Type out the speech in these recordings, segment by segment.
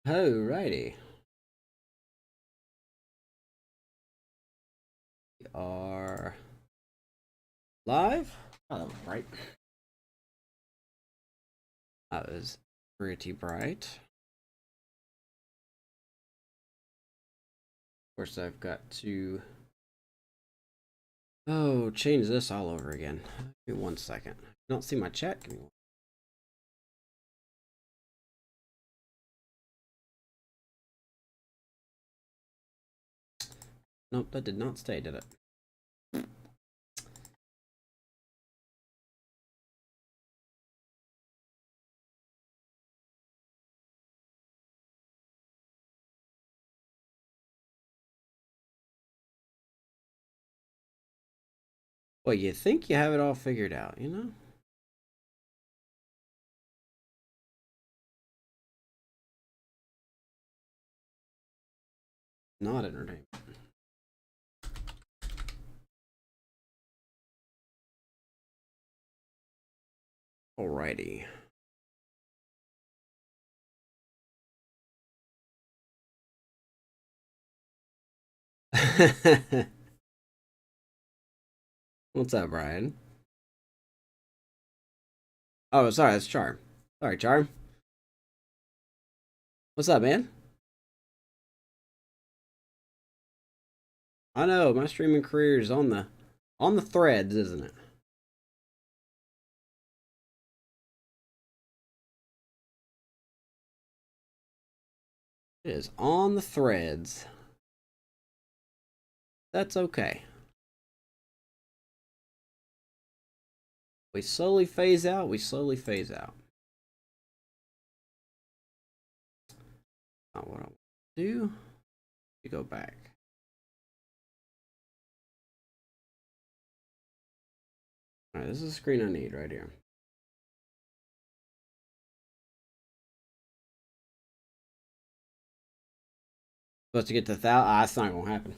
Alrighty. We are live. Oh, that was bright. That was pretty bright. Of course, I've got to change this all over again. Give me 1 second. I don't see my chat. Give me one. Nope, that did not stay, did it? Well, you think you have it all figured out, you know? Not entertainment. Alrighty. What's up, Brian? Oh, sorry, that's Charm. Sorry, Charm. What's up, man? I know, my streaming career is on the threads, isn't it? It is on the threads. That's okay. We slowly phase out, we slowly phase out. Not what I want to do. We go back. Alright, this is the screen I need right here. Supposed to get to 1,000. That's not gonna happen.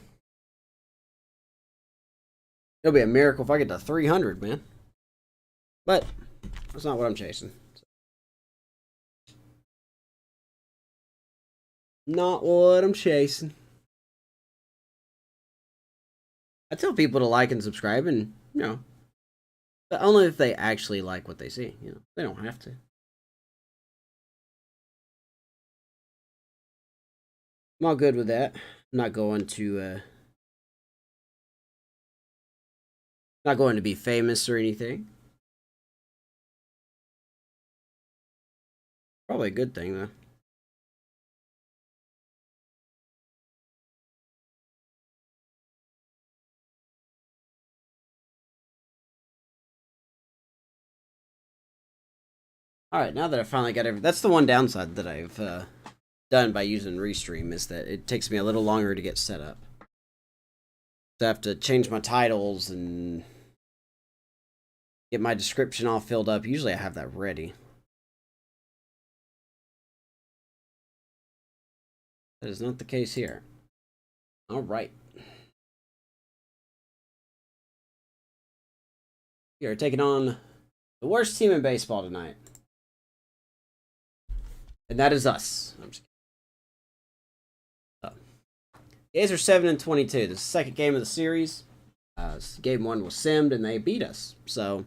It'll be a miracle if I get to 300, man. But that's not what I'm chasing. Not what I'm chasing. I tell people to like and subscribe, and but only if they actually like what they see. They don't have to. I'm all good with that. I'm not going to be famous or anything. Probably a good thing though. All right, now that I finally got that's the one downside that I've done by using Restream, is that it takes me a little longer to get set up. So I have to change my titles and get my description all filled up. Usually I have that ready. That is not the case here. All right. We are taking on the worst team in baseball tonight. And that is us. I'm just kidding. The A's are 7-22. This is the second game of the series. Game 1 was simmed and they beat us. So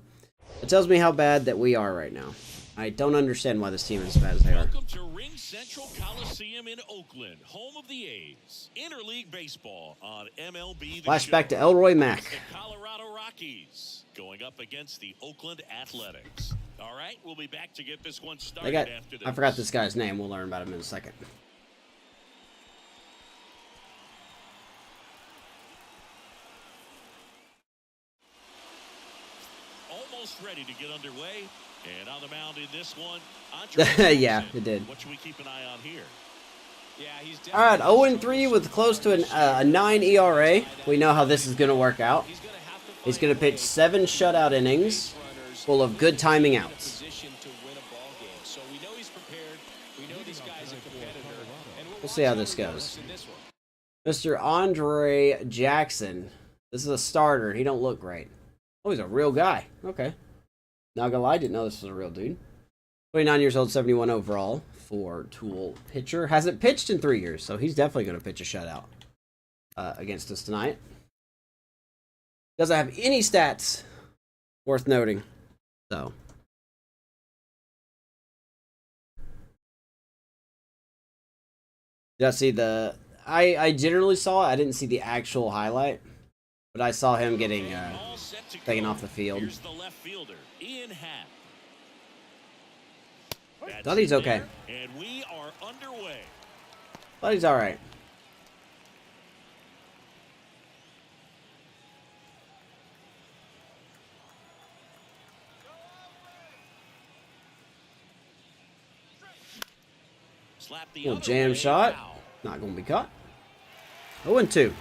it tells me how bad that we are right now. I don't understand why this team is as bad as they are. Welcome to Ring Central Coliseum in Oakland, home of the A's. Interleague baseball on MLB. Flashback to Elroy Mack. The Colorado Rockies going up against the Oakland Athletics. All right, we'll be back to get this one started after this. I forgot this guy's name. We'll learn about him in a second. Almost ready to get underway. And on the mound in this one, yeah, it did. What should we keep an eye on here? Yeah, he's all right, 0-3 with close to a 9 ERA. We know how this is going to work out. He's going to pitch 7 shutout innings full of good timing outs. We'll see how this goes. Mr. Andre Jackson. This is a starter. He don't look great. Oh, he's a real guy. Okay. Not gonna lie, I didn't know this was a real dude. 29 years old, 71 overall. for Tool pitcher. Hasn't pitched in 3 years, so he's definitely going to pitch a shutout against us tonight. Doesn't have any stats worth noting, so. Did I see the... I generally saw it. I didn't see the actual highlight, but I saw him getting taken off the field. Here's the left fielder, Ian Happ. Thought he's okay. And we are underway. Thought he's all right. Little jam shot. Not going to be caught. 0-2.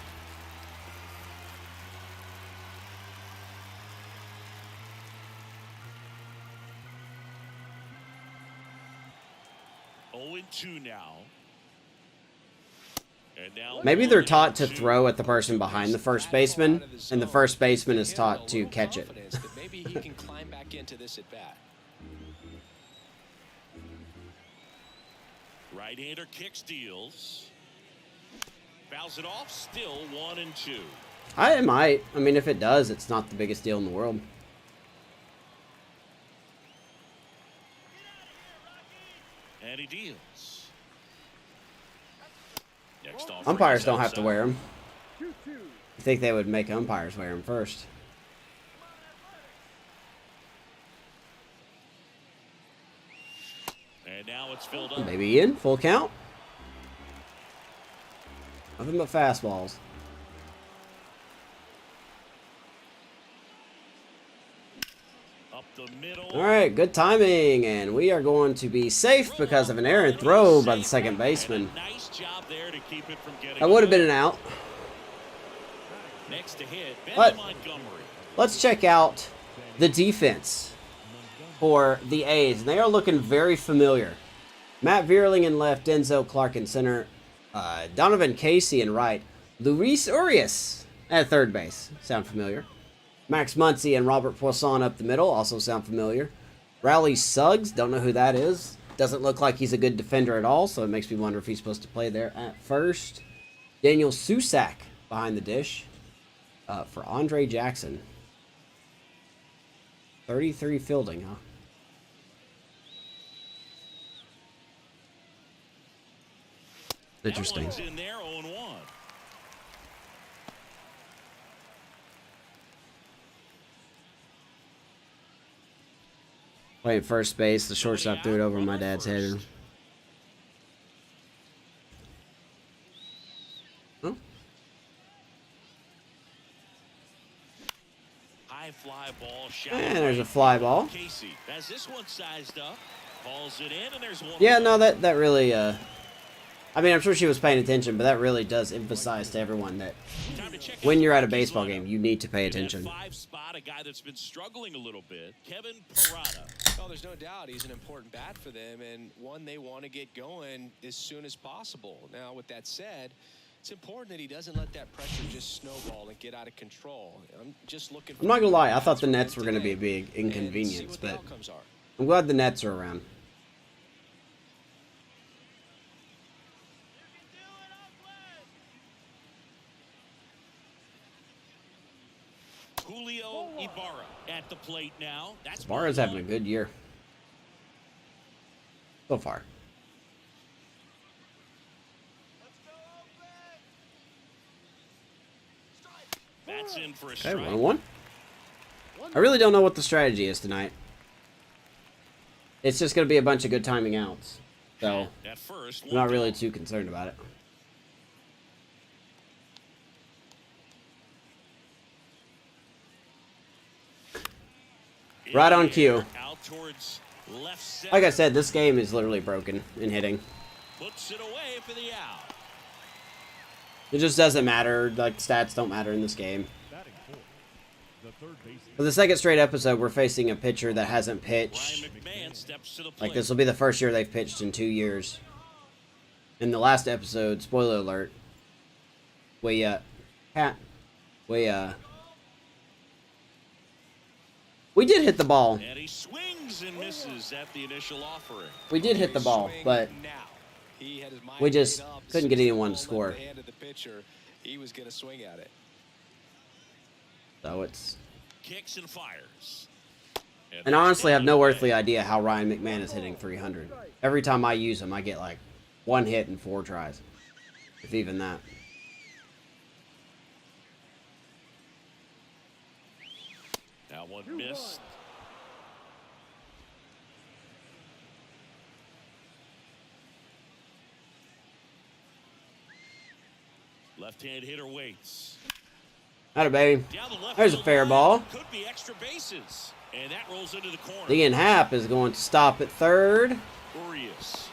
Maybe they're taught to throw at the person behind the first baseman, and the first baseman is taught to catch it. Maybe he can climb back into this at bat. Right-hander kicks, deals. Fouls it off, still 1-2. I might. I mean, if it does, it's not the biggest deal in the world. And he deals. Next off, umpires don't have to wear them. You think they would make umpires wear them first? And now it's filled up. Maybe in full count. Nothing but fastballs. Up the middle. All right, good timing, and we are going to be safe because of an errant throw by the second baseman. Nice job there to keep it from getting. That would have been an out. Next to hit, But Montgomery. let's check out the defense for the A's, and they are looking very familiar. Matt Vierling in left, Denzel Clark in center, Donovan Casey in right, Luis Urias at third base. Sound familiar? Max Muncy and Robert Poisson up the middle. Also sound familiar. Rowley Suggs, don't know who that is. Doesn't look like he's a good defender at all, so it makes me wonder if he's supposed to play there at first. Daniel Susak behind the dish for Andre Jackson. 33 fielding, huh? Interesting. In there, 0-1. Playing first base, the shortstop threw it over my dad's head. Oh. High fly ball shot. And there's a fly ball. Casey has this one sized up. Calls it in, and there's one. Yeah, no, that really I mean, I'm sure she was paying attention, but that really does emphasize to everyone that when you're at a baseball game, you need to pay attention. Five spot, a guy that's been struggling a little bit, Kevin Parada. Oh, there's no doubt he's an important bat for them, and one they want to get going as soon as possible. Now, with that said, it's important that he doesn't let that pressure just snowball and get out of control. I'm just looking for... I'm not gonna lie, I thought the Nets were gonna be a big inconvenience, but I'm glad the Nets are around. Julio Ibarra at the plate now. That's Ibarra's having a good year so far. That's in for a Okay, strike. 1-1. I really don't know what the strategy is tonight. It's just going to be a bunch of good timing outs. So, At first, I'm not really too concerned about it. Right on cue. Out towards left center. Like I said, this game is literally broken in hitting. Puts it away for the out. It just doesn't matter. Like, stats don't matter in this game. For the second straight episode, we're facing a pitcher that hasn't pitched. Ryan McMahon steps to the plate. Like, this will be the first year they've pitched in 2 years. In the last episode, spoiler alert, we We did hit the ball. And he swings and misses at the initial offering. We did hit the ball, but we just couldn't get anyone to score. He was going to swing at it. So it's... Kicks and fires. And honestly, I have no earthly idea how Ryan McMahon is hitting 300. Every time I use him, I get like 1 hit in 4 tries. If even that. Now one missed. Left-hand hitter waits. Atta baby. There's a fair ball. Could be extra bases. And that rolls into the corner. Dean Happ is going to stop at third.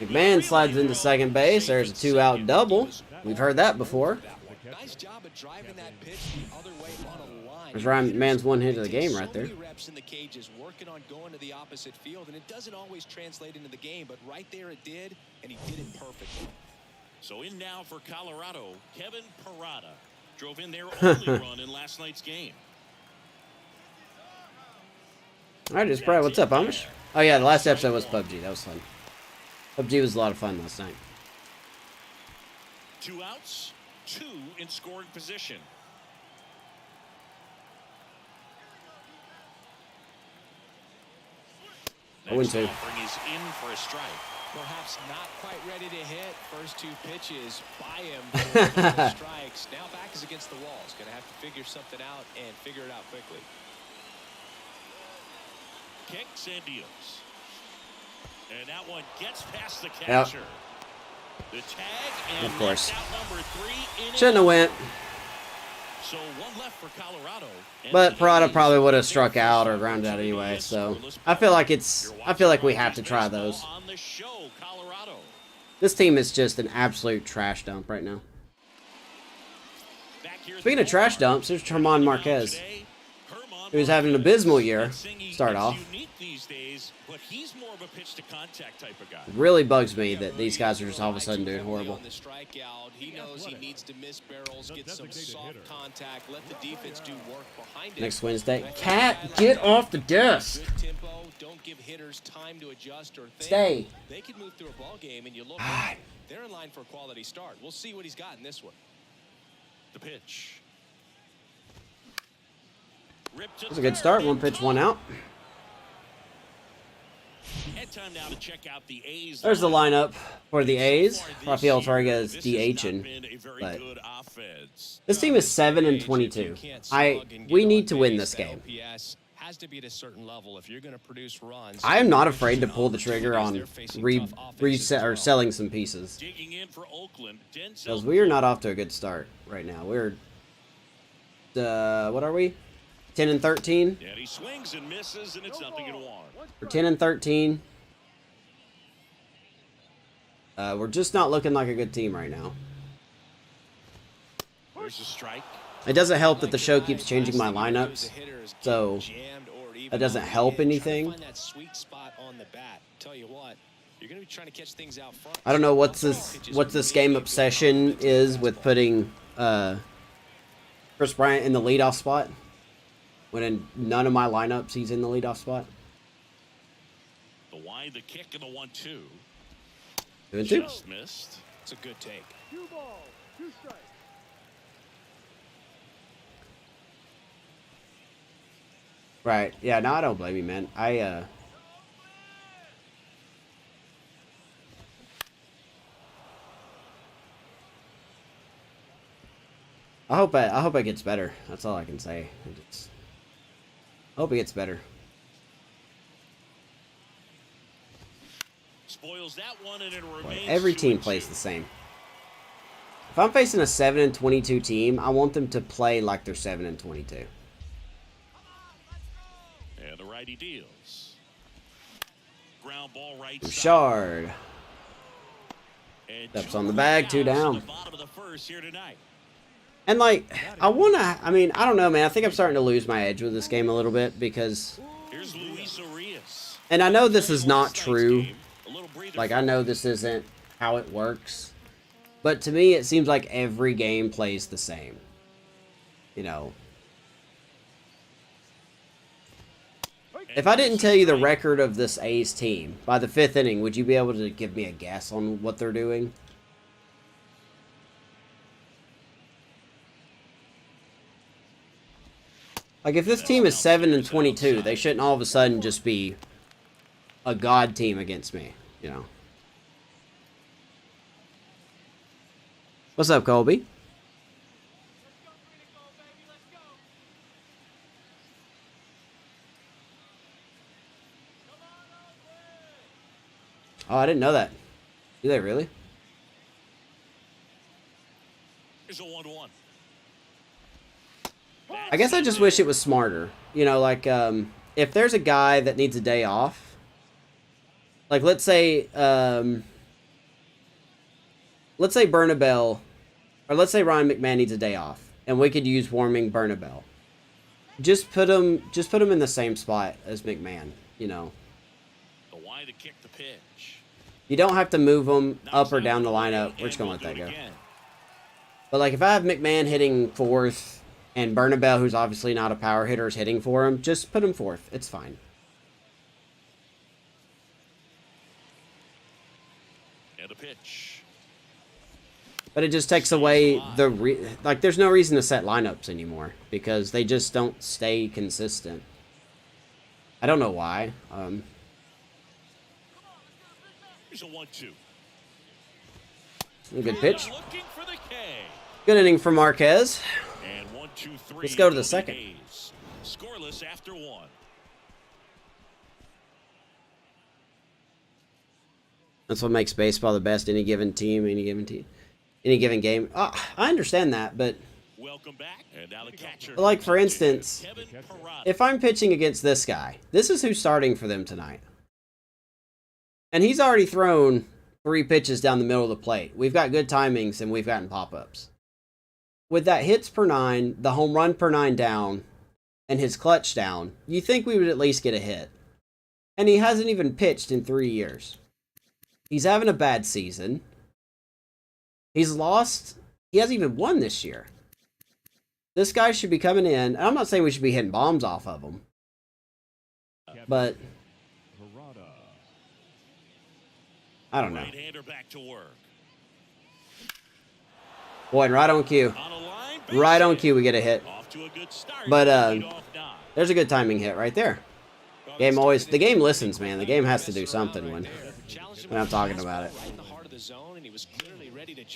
McMahon slides into second base. There's a 2-out double. We've heard that before. Nice job of driving that pitch the other way on a line. There's Ryan McMahon's 1 hit of the game right there. Reps in the cages, working on going to the opposite field, and it doesn't always translate into the game, but right there it did, and he did it perfectly. So in now for Colorado, Kevin Parada drove in their only run in last night's game. Alright, it's Brad. What's up, Amish? Oh yeah, the last episode was PUBG. That was fun. PUBG was a lot of fun last night. 2 outs, 2 in scoring position. Next 0-2. offering is in for a strike. Perhaps not quite ready to hit. First 2 pitches by him for a couple of strikes. Now back is against the wall. He's going to have to figure something out and figure it out quickly. Kicks and deals. And that one gets past the catcher. Yep. The tag and of course. out number 3 in Shouldn't have went. So 1 left for Colorado. But Parada probably would have struck out or grounded out anyway, so I feel like we have to try those. On the show, Colorado. This team is just an absolute trash dump right now. Speaking of trash dumps, there's Herman Marquez, who's having an abysmal year. Start off. It really bugs me that these guys are just all of a sudden doing horrible. He knows he needs to miss barrels, get some soft contact, let the defense do work behind it. Next Wednesday. Cat, get off the desk. Good tempo, don't give hitters time to adjust or think. Stay. They could move through a ball game and you look they're in line for a quality start. We'll see what he's got in this one. The pitch. It was a good start. 1 pitch, 1 out. Time now to check out the A's. There's the lineup for the A's. Rafael Torres DHing. But this team is 7-22. We need to win this game. Has to be at a certain level if you're going to produce runs. I am not afraid to pull the trigger on reset or selling some pieces. Because we are not off to a good start right now. We're what are we? 10-13. Yeah, he swings and misses, and it's nothing in 1. We're 10-13. We're just not looking like a good team right now. There's a strike. It doesn't help that the show keeps changing my lineups, so that doesn't help anything. I don't know what this game obsession is with putting Chris Bryant in the leadoff spot, when in none of my lineups he's in the leadoff spot. The wide, the kick, and the 1-2. 2-2. Just missed. It's a good take. 2 balls, 2 strikes. Right. Yeah, no, I don't blame you, man. I hope it gets better. That's all I can say. I hope it gets better. Spoils that one, and it remains Every team plays the same. If I'm facing a 7-22 team, I want them to play like they're 7-22. And the righty deals. Ground ball right Bouchard. Steps on the bag, 2 down. And like, I don't know, man. I think I'm starting to lose my edge with this game a little bit because, and I know this is not true. Like, I know this isn't how it works, but to me, it seems like every game plays the same. You know. If I didn't tell you the record of this A's team, by the 5th inning, would you be able to give me a guess on what they're doing? Like, if this team is 7-22, they shouldn't all of a sudden just be a god team against me, you know. What's up, Colby? Oh, I didn't know that. Do they really? Here's a 1-1. I guess I just wish it was smarter. You know, like, if there's a guy that needs a day off, like, let's say Bernabelle, or let's say Ryan McMahon needs a day off, and we could use Warming Bernabelle. Just put him in the same spot as McMahon, you know. The wide to kick the pitch. You don't have to move them up or down the lineup. We're just going to let that go. But, like, if I have McMahon hitting 4th and Bernabelle, who's obviously not a power hitter, is hitting for him, just put him 4th. It's fine. And a pitch. But it just takes away like, there's no reason to set lineups anymore because they just don't stay consistent. I don't know why. Here's a 1-2. Good pitch. Looking for the K. Good inning for Marquez. And 1-2-3. Let's go to the second. Scoreless after 1. That's what makes baseball the best. Any given team, any given game. I understand that, but Welcome back. And now the catcher. like, for instance, Kevin Parada. if I'm pitching against this guy, this is who's starting for them tonight. And he's already thrown 3 pitches down the middle of the plate. We've got good timings, and we've gotten pop-ups. With that hits per 9, the home run per 9 down, and his clutch down, you think we would at least get a hit. And he hasn't even pitched in 3 years. He's having a bad season. He's lost. He hasn't even won this year. This guy should be coming in. I'm not saying we should be hitting bombs off of him. But I don't know. Right-hander back to work. Boy, and right on cue. On a line, Right on cue we get a hit. Off to a good start. But Leadoff nod. there's a good timing hit right there. The game listens, man. The game has to do something when I'm talking about it.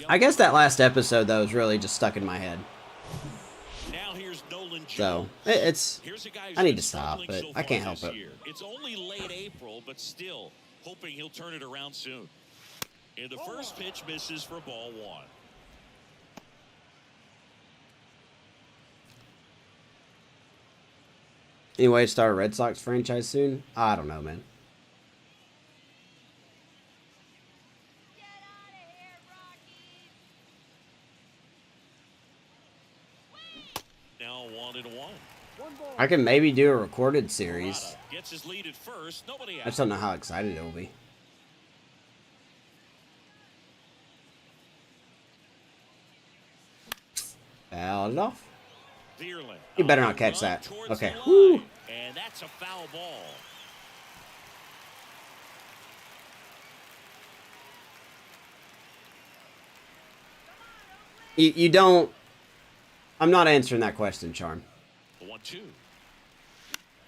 I guess that last episode, though, is really just stuck in my head. Now here's Nolan So, Jones. I need to stop, but I can't help it. It's only late April, but still hoping he'll turn it around soon. And the first pitch misses for ball 1. Anyway, start a Red Sox franchise soon? I don't know, man. Get out of here, Rockies! Now 1-1. I can maybe do a recorded series. Parada gets his lead at first. Nobody I out. just don't know how excited it will be. Fouled it off. Dearland. You better not catch that. Towards Okay. the Woo. line. And that's a foul ball. You don't... I'm not answering that question, Charm. The 1-2.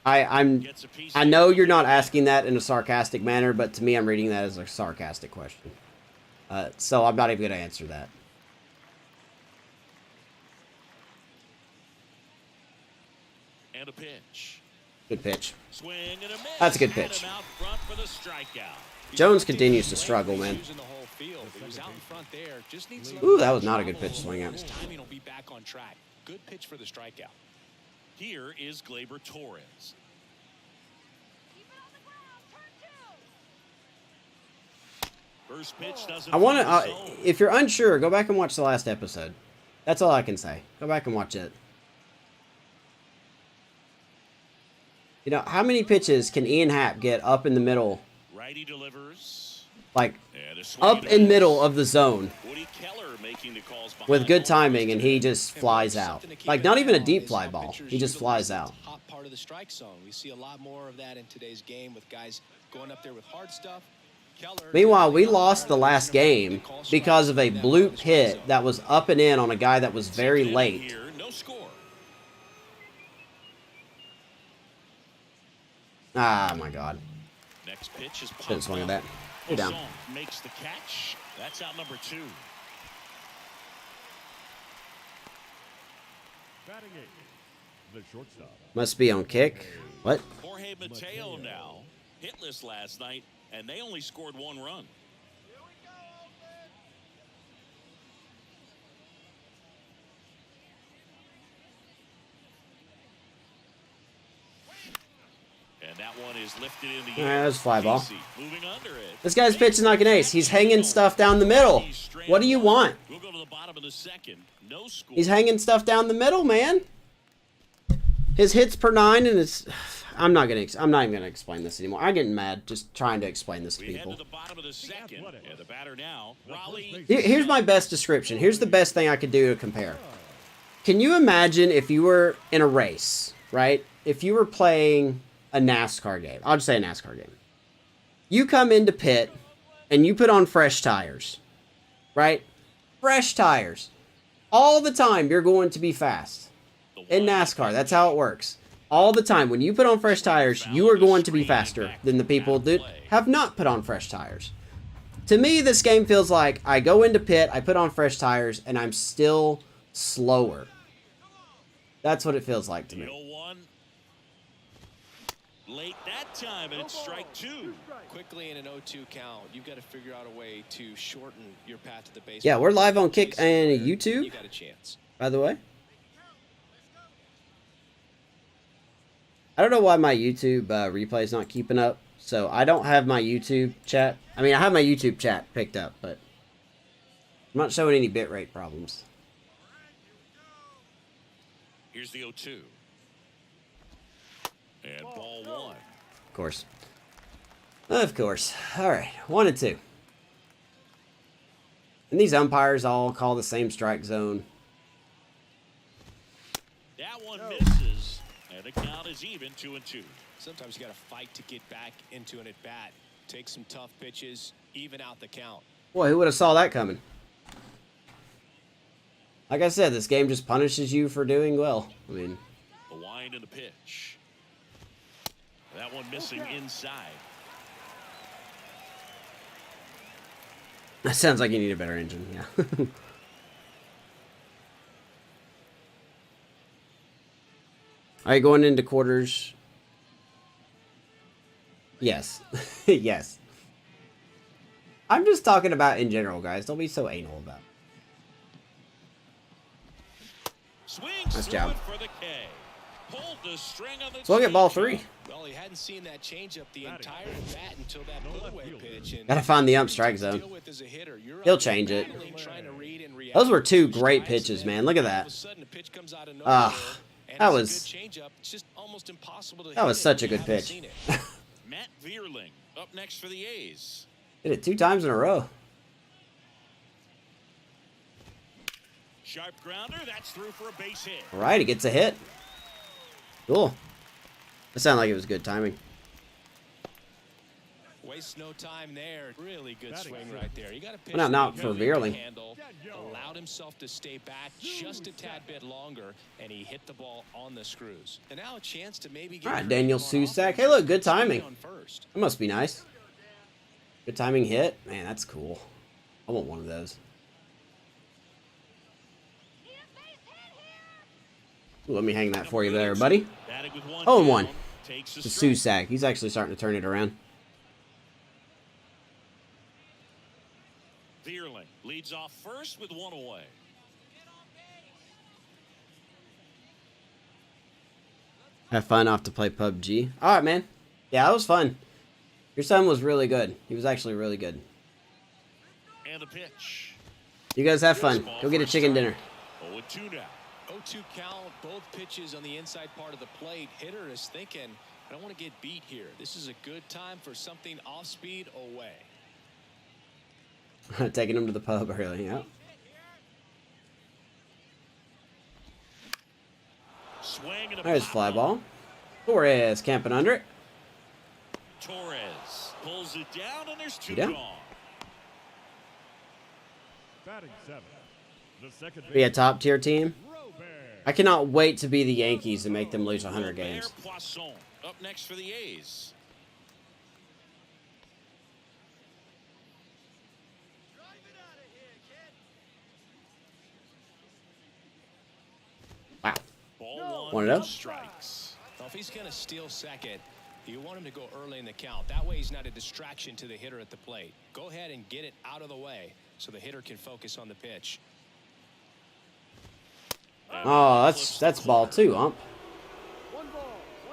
I know you're not asking that in a sarcastic manner, but to me, I'm reading that as a sarcastic question. So I'm not even going to answer that. And a pitch. Good pitch. Swing and a miss. That's a good And pitch. him out front for the strikeout. Jones continues to struggle, man. Ooh, that was not a good pitch to swing at. His timing will be back on track. Good pitch for the strikeout. Here is Gleyber Torres. Keep it on the ground. Turn 2. First pitch doesn't. I want find the to... zone. if you're unsure, go back and watch the last episode. That's all I can say. Go back and watch it. You know, how many pitches can Ian Happ get up in the middle? Righty delivers. Like, And a swing up and a in miss. middle of the zone. Woody Keller making making the calls with behind good all timing, those and he today. just flies out. Like, not even a deep fly ball. He just flies out. Top part of the strike zone. We see a lot more of that in today's game with guys going up there with hard stuff. Meanwhile, we lost the last game because of a bloop hit that was up and in on a guy that was very late. Here, no score. Ah, my God. Next pitch is Should have swung at that. You're down. Makes the catch. That's out number 2. Batting eight, the shortstop. Must be on kick. What? Jorge Mateo now hitless last night, and they only scored 1 run. And that one is lifted in the air. That's fly ball. Moving under it. This guy's pitching like an ace. He's hanging stuff down the middle. What do you want? We'll go to the bottom of the second. No score. He's hanging stuff down the middle, man. His hits per 9, and it's... I'm not even gonna explain this anymore. I'm getting mad just trying to explain this to We head people. to the bottom of the second. And the batter now, Raleigh. Here's my best description. Here's the best thing I could do to compare. Can you imagine if you were in a race, right? If you were playing a NASCAR game. I'll just say a NASCAR game. You come into pit and you put on fresh tires, right? Fresh tires. All the time you're going to be fast. In NASCAR, that's how it works. All the time, when you put on fresh tires, you are going to be faster than the people that have not put on fresh tires. To me, this game feels like I go into pit, I put on fresh tires, and I'm still slower. That's what it feels like to me. 0-1. Late that time, and it's strike 2. Quickly in an 0-2 count, you've got to figure out a way to shorten your path to the base. Yeah, we're live on Kick and YouTube, You got a chance. by the way. I don't know why my YouTube replay is not keeping up. So I don't have my YouTube chat. I mean, I have my YouTube chat picked up, but I'm not showing any bitrate problems. Here's the 0-2. And ball 1. Of course. Of course. All right, 1-2. And these umpires all call the same strike zone. That one misses, and the count is even 2-2. Sometimes you got to fight to get back into an at-bat. Take some tough pitches, even out the count. Boy, who would have saw that coming? Like I said, this game just punishes you for doing well. I mean, The wind and the pitch. That one missing inside. that sounds like you need a better engine, yeah. Are you going into quarters? Yes. Yes. I'm just talking about in general, guys. Don't be so anal about it. Swings Nice through job. it for the K. Pulled the string on the So look at ball changeup. 3. Well, he hadn't seen that changeup the entire bat until that put-away pitch. And Gotta find the ump strike zone. deal with as a hitter. You're He'll up there change it. battling, trying to read and react. Those were 2 Two great strikes, pitches, and man. Look at all of that. a sudden, a pitch comes out of Ah, nowhere, and that it's a was- good changeup. It's just almost impossible to That hit was it such a if you good haven't pitch. seen it. Matt Vierling up next for the A's. Did it 2 times in a row. Sharp grounder. That's through for a base hit. All right, he gets a hit. Cool. That sounded like it was good timing. Waste no time there. Really good swing right there. You got to pitch. Well, not the for middle Vierling. handle, allowed himself to stay back just a tad bit longer, and he hit the ball on the screws. And now a chance to maybe get All right, creative Daniel on Susac. offense. Hey, look, good timing. On first. That must be nice. Good timing hit. Man, that's cool. I want one of those. Need a base hit here. Ooh, let me hang that for you there, buddy. Batting with 1 Oh, and down, 1. Takes a To strike. Susac. He's actually starting to turn it around. Vierling leads off first with 1 away. Have fun off to play PUBG. All right, man. Yeah, that was fun. Your son was really good. He was actually really good. And the pitch. You guys have fun. Go get a chicken dinner. 0-2 now. 0-2 count, both pitches on the inside part of the plate. Hitter is thinking, I don't want to get beat here. This is a good time for something off speed away. Taking him to the pub early. Yeah. Swing and a There's pop fly up. ball. Torres camping under it. Torres pulls it down, and there's 2 You down? gone. Batting 7. The second Be a baseman, top tier team. Robert. I cannot wait to be the Yankees and make them lose 100 games. Robert Poisson up next for the A's. Wow. Ball Want it no up? strikes. Well, if he's going to steal second, you want him to go early in the count. That way he's not a distraction to the hitter at the plate. Go ahead and get it out of the way so the hitter can focus on the pitch. Oh, that's ball 2, ump.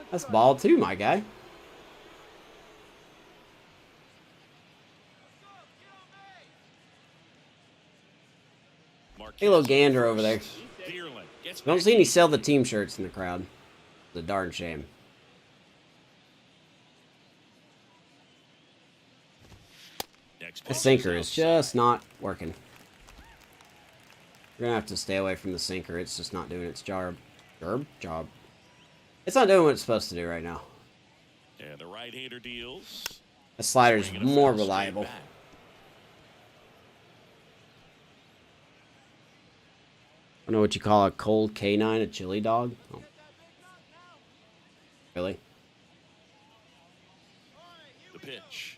That's ball 2, my guy. Hey, little gander over there. Don't see any sell the team shirts in the crowd. It's a darn shame. The sinker is just not working. You're gonna have to stay away from the sinker. It's just not doing its job. Job. It's not doing what it's supposed to do right now. And the right-hander deals. The slider's Swinging a more foul straight reliable. back. I don't know what you call a cold canine, a chili dog. Oh. Really? The pitch.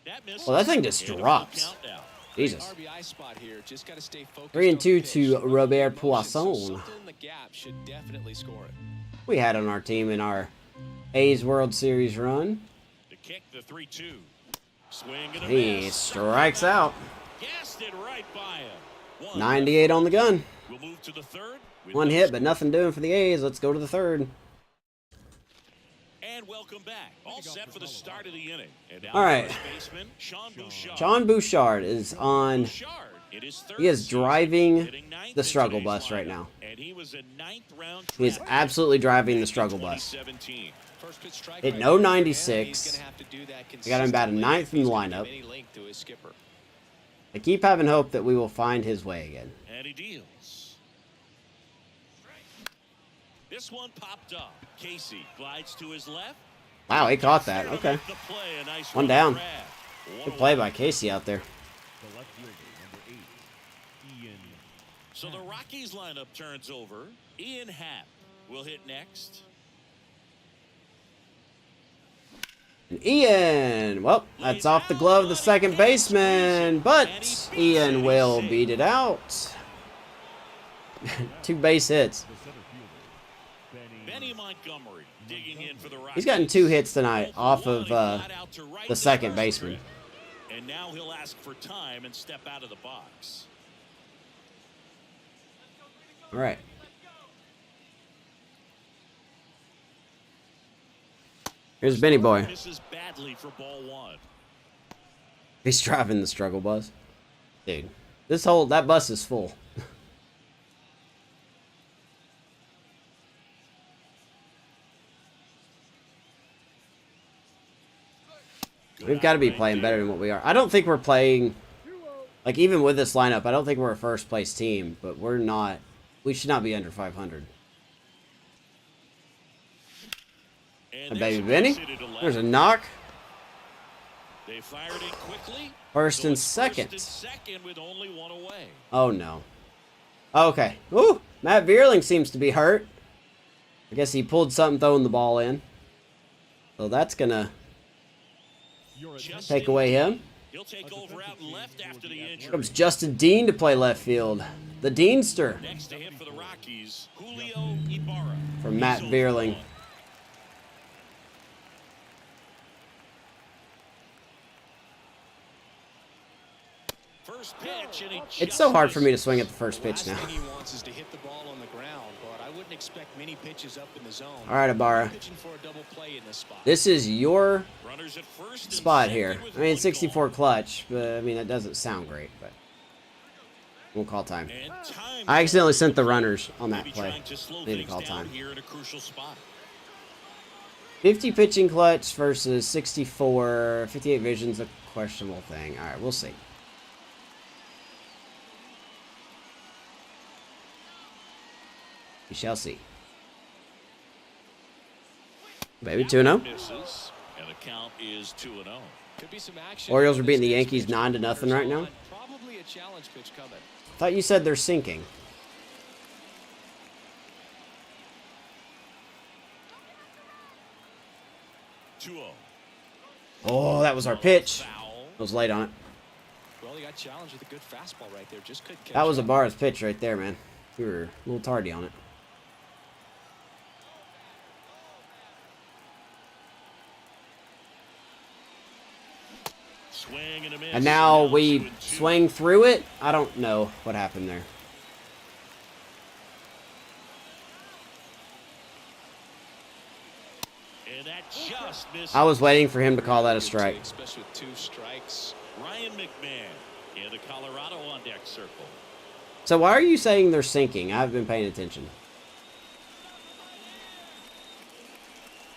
That Well, that thing just and a full drops. count now. Jesus. RBI spot here. Just got to stay focused. 3 and on 2 the to pitch. Robert So Poisson. something in the gap should definitely score it. We had on our team in our A's World Series run. To kick the 3-2. Swing and a He miss. strikes out. Gassed it right by him. 98 on the gun. We'll move to the third. with One no hit, score. but nothing doing for the A's. Let's go to the third. And welcome back. All set for the start of the inning. And now All right. first baseman, Sean Bouchard. John Bouchard is on. Bouchard in his third He is season, driving hitting ninth the in struggle today's bus right lineup. now. And he was a ninth-round He is draft absolutely driving the pick struggle in bus. 2017. First pitch strike Hit right no there. 96. He's gonna have to do that I got him about a consistently ninth if in the he's gonna give lineup. any length to his skipper. I keep having hope that we will find his way again. And he deals. This one popped up. Casey glides to his left. Wow, he caught that. Okay. The play, a nice One run down. grab. Good One play away. by Casey out there. The left fielder, number 8, Ian. So the Rockies lineup turns over. Ian Happ will hit next. And Ian, well, that's off the glove of the second baseman, but Ian will beat it out. 2 base hits. The center fielder, Benny Montgomery digging in for the Rockies. He's gotten 2 hits tonight off of Flat out to right the to second first baseman. grid. And now he'll ask for time and step out of the box. All right. Here's Benny Boy. Misses badly for ball 1. He's driving the struggle bus. Dude, that bus is full. We've got to be playing better than what we are. I don't think we're playing, like, even with this lineup, I don't think we're a first place team, but we're not. We should not be under 500. And baby Benny, there's a knock. They fired it quickly. First So and it's second. First and second with only 1 away. Oh, no. Okay. Ooh, Matt Vierling seems to be hurt. I guess he pulled something throwing the ball in. So that's going to take away him. He'll take over out left after the injury. Comes Justin Dean to play left field. The Deanster Next to hit for the Rockies, Julio Ibarra. from Matt He's Vierling. 0-1. First pitch, and he It's so hard just for me to swing at the first pitch Last now. thing he wants is to hit the ball on the ground, but I wouldn't expect many pitches up in the zone. All right, Ibarra. Pitching for a double play in this spot. This is your Runners at first and spot second here. with I mean, one 64 gone. clutch, but I mean, that doesn't sound great, but we'll call time. And time I accidentally goes sent the to runners on that maybe play. trying to slow Need to things call down time. here in a crucial spot. 50 pitching clutch versus 64. 58 vision's a questionable thing. All right, we'll see. We shall see. Baby, 2-0. Misses, and the count is 2-0. Could be some action. Orioles are beating the Yankees 9-0 right now. Probably a challenge pitch coming. Thought you said they're sinking. Oh, that was our pitch. I was late on it. Well, he got challenged with a good fastball right there. Just couldn't catch That was it. a Barra's pitch right there, man. We were a little tardy on it. Swing and a miss. And now we swing through it. I don't know what happened there. And that just misses. I was waiting for him to call that a strike. Especially with 2 strikes. Ryan McMahon in the Colorado on deck circle. So why are you saying they're sinking? I haven't been paying attention.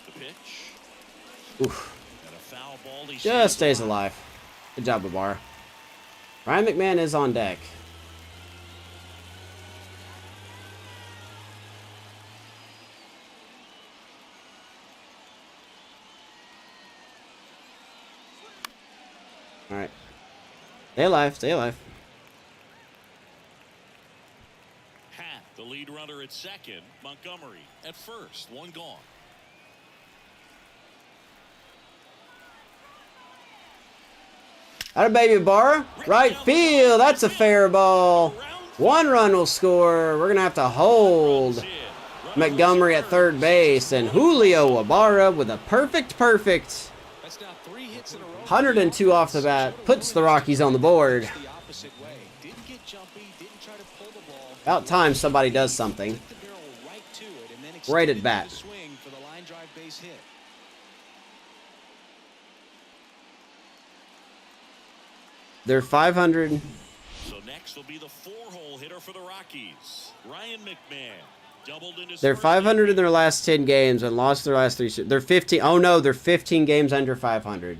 The pitch. Oof. And a foul ball. He Just stays alive. Good job, Ibarra. Ryan McMahon is on deck. All right. Stay alive. Stay alive. Hat, the lead runner at second. Montgomery at first. 1 gone. Out of baby Ibarra. Right field. That's a fair ball. 1 run will score. We're going to have to hold Montgomery at third base. And Julio Ibarra with a perfect. That's now 3 hits in a row. 102 off the bat. Puts the Rockies on the board. The opposite way. Didn't get jumpy. Didn't try to pull the ball. About time somebody does something. Hit the barrel right to it and then Right at extended bat. the swing for the line drive base hit. They're 500. So next will be the 4-hole hitter for the Rockies. Ryan McMahon doubled in his They're first 500 in inning. their last 10 games and lost their last 3. They're 15. Oh no, they're 15 games under 500.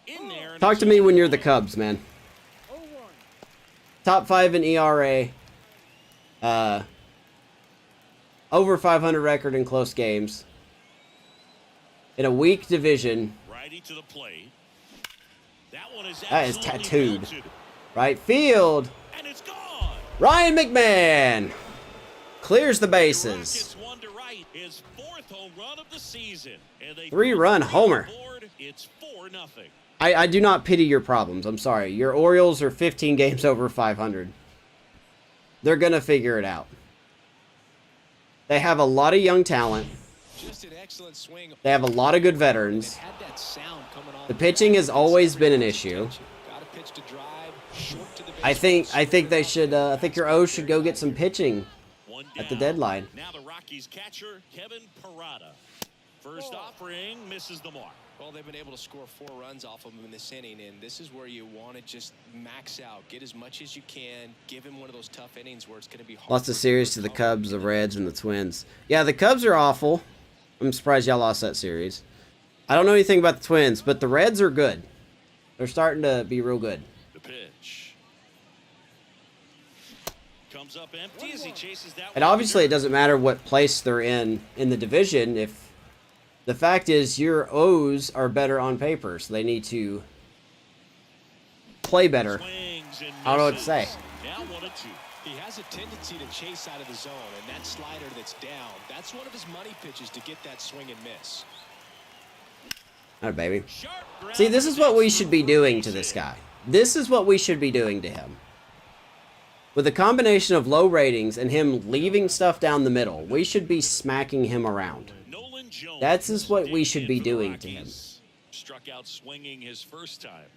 In there, and Talk it's to me when you're the Cubs, man. Top 5 in ERA. Over 500 record in close games. In a weak division. righty to the plate. That one is That is absolutely tattooed. belted. Right field. And it's gone. Ryan McMahon clears the bases. Rockets 1 to right. His 4th home run of the season. And they 3-run put 3 homer. on the board. It's 4-0. I do not pity your problems. I'm sorry. Your Orioles are 15 games over 500. They're going to figure it out. They have a lot of young talent. Just an excellent swing. They have a lot of good veterans. Had that sound coming off The pitching has always been an issue. Got a pitch to drive, short to the I think they should. I think your O's should go get some pitching One at the down. deadline. Now the Rockies catcher, Kevin Parada. First offering misses the mark. Well, they've been able to score 4 runs off of him in this inning, and this is where you want to just max out, get as much as you can, give him one of those tough innings where it's going to be hard. Lost a series to the Cubs, the Reds, and the Twins. Yeah, the Cubs are awful. I'm surprised y'all lost that series. I don't know anything about the Twins, but the Reds are good. They're starting to be real good. The pitch comes up empty as he chases that And one. obviously, it doesn't matter what place they're in the division. If the fact is your O's are better on paper, so they need to play better. Swings and I don't know what to say. misses. Now 1-2. He has a tendency to chase out of the zone, and that slider that's down, that's one of his money pitches to get that swing and miss. All right, baby. Sharp ground See, this is what we should be for doing to base this hit. guy. This is what we should be doing to him. With a combination of low ratings and him leaving stuff down the middle, we should be smacking him around. Nolan Jones That's just what we digging should in be for the doing to him. Rockies. Struck out swinging his first time.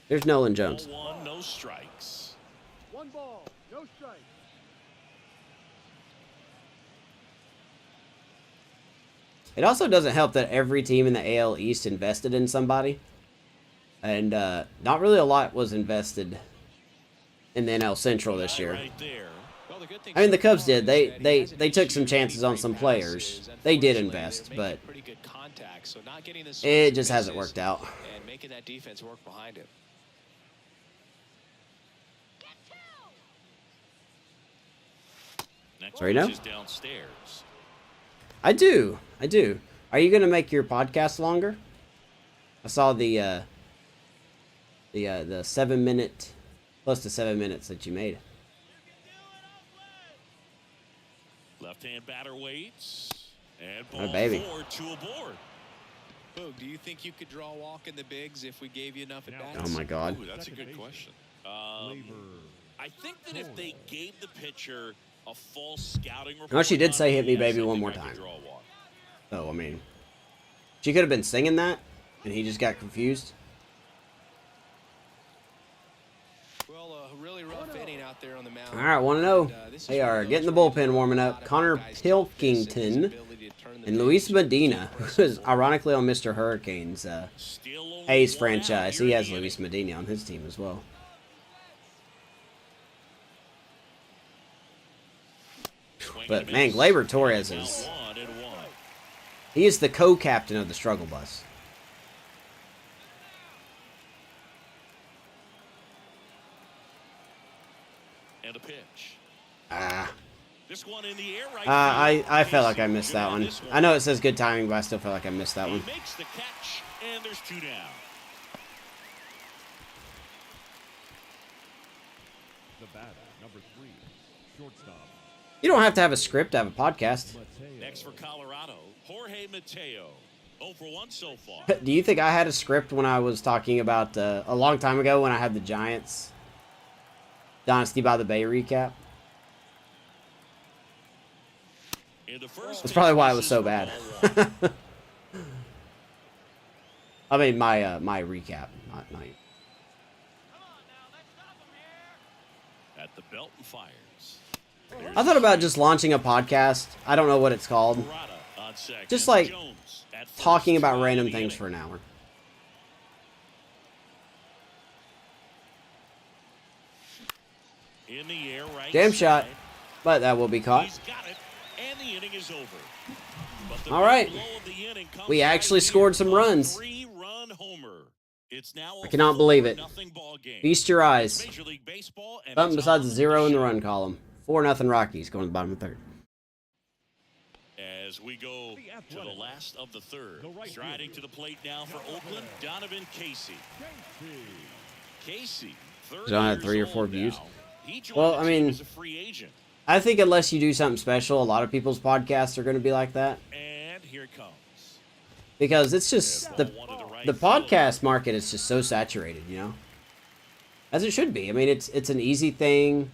There's Nolan Jones. 0-1, no strikes. 1 ball, no strike. It also doesn't help that every team in the AL East invested in somebody. And not really a lot was invested in the NL Central this year. Right there. Well, the good thing I mean, the so Cubs far did. is They that he they hasn't they took issued some any chances on great some passes. players. They did Unfortunately, invest, they're but making pretty good contact, so not getting the it swings just and hasn't misses worked out. and making that defense work behind him. Next Sorry, no? pitch is downstairs. I do. Are you gonna make your podcast longer? I saw the 7 minute, close to 7 minutes that you made. Left-hand batter waits. And Oh, ball baby. 4, 2 aboard. Boog, do you think you could draw a walk in the bigs if we gave you enough at bats? Oh my God. Ooh, that's a good question. I think that if they gave the pitcher a full scouting report, No, she did say hit me, yes, baby, I one think more I could time. draw a walk. So I mean, she could have been singing that, and he just got confused. Well, a really rough inning out there on the mound. All right, 1-0. This is They one of are those getting the where you bullpen don't warming have a up. lot of Connor guys Pilkington ability to turn the and base. Luis Medina, who is ironically on Mr. Hurricane's Still only A's one franchise. out He here has in the Luis Medina on his team as well. inning. But man, Gleyber Torres is, he is the co-captain of the struggle bus. And a pitch. Ah. This one in the air right I field. felt like I Casey missed good that on one. this I know it says good timing, but I still feel like I missed that He one. makes the catch, and there's 2 down. The batter, number 3, shortstop. You don't have to have a script to have a podcast. Next for Colorado, Jorge Mateo. 0 for 1 so far. Do you think I had a script when I was talking about a long time ago when I had the Giants Dynasty by the Bay recap? That's probably why it was so bad. I mean, my recap, not you. At the belt and fires. I thought about just launching a podcast. I don't know what it's called. Just like talking about random things for an hour. In the air, right Damn shot, side. but that will be caught. He's got it, and the inning is over. But the All right. blow of the inning comes We actually right here. scored some A runs. 3-run homer. It's now I cannot believe it. 4-0 ball game. Feast your eyes. Major League Baseball, and Something it's besides a on 0 in the show. run column. 4-0 Rockies going to the bottom of the third. As we go to the last of the third. Striding to the plate now for Oakland, Donovan Casey. Casey, 30 Don't have years 3 or 4 old views. now. He joined Well, the I team mean, as a free agent. I think unless you do something special, a lot of people's podcasts are going to be like that. And here it comes. Because it's just, Ball one to the right the field. podcast market is just so saturated, you know? As it should be. I mean, it's an easy thing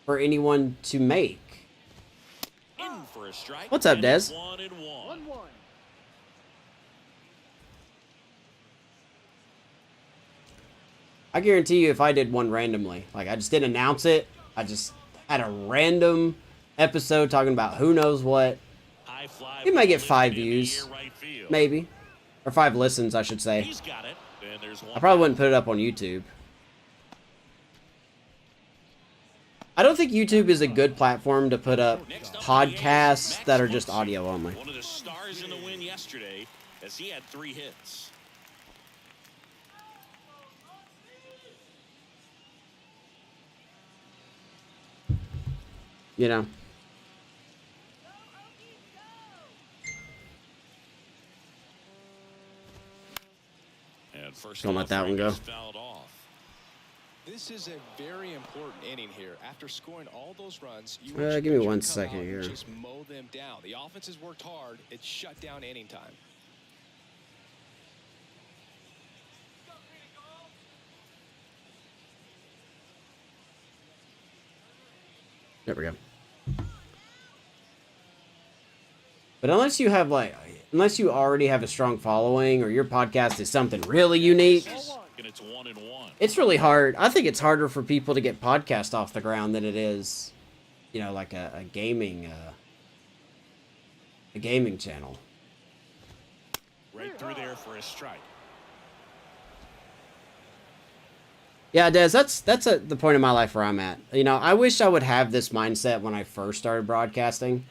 for anyone to make. In for a strike. What's up, and it's Dez? 1-1. 1-1. I guarantee you if I did one randomly, like I just didn't announce it, I just had a random episode talking about who knows what, High fly it might get ball 5 lifted in the views, air right field. maybe. Or 5 listens, I should say. He's got it. And there's one. I probably wouldn't put it up on YouTube. I don't think YouTube is a good platform to put up podcasts that are just audio only. One of the stars in the win yesterday as he had 3 hits. You know? And first Don't let off, that one go. Rangers fouled off. This is a very important inning here. After scoring all those runs, you Give me want 1 to come second out and here. Just mow them down. The offense has worked hard. It's shut down inning time. There we go. But unless you have unless you already have a strong following or your podcast is something really unique, And it's 1-1. it's really hard. I think it's harder for people to get podcasts off the ground than it is, you know, like a gaming channel. Right through there for a strike. Yeah, Des, that's the point of my life where I'm at. You know, I wish I would have this mindset when I first started broadcasting.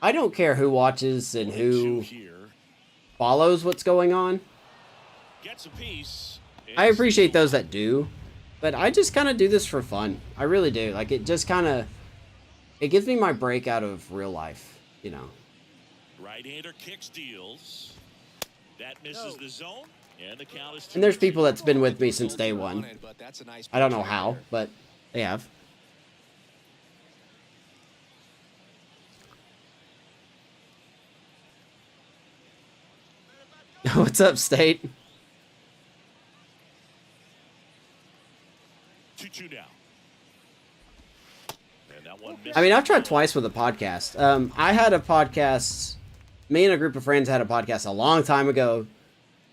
I don't care who watches and 2 who here. follows what's going on. Gets a piece. I appreciate those that do, but I just kind of do this for fun. I really do. Like, it it gives me my break out of real life, you know. Right-hander kick steals. That misses the zone, and the count is 2-2. And there's people that's been with me since day one. But that's a nice I don't know pitch right how, there. but they have. What's up, State? 2-2 now. And that one I mean, I've tried twice with a podcast. I had a podcast. Me and a group of friends had a podcast a long time ago.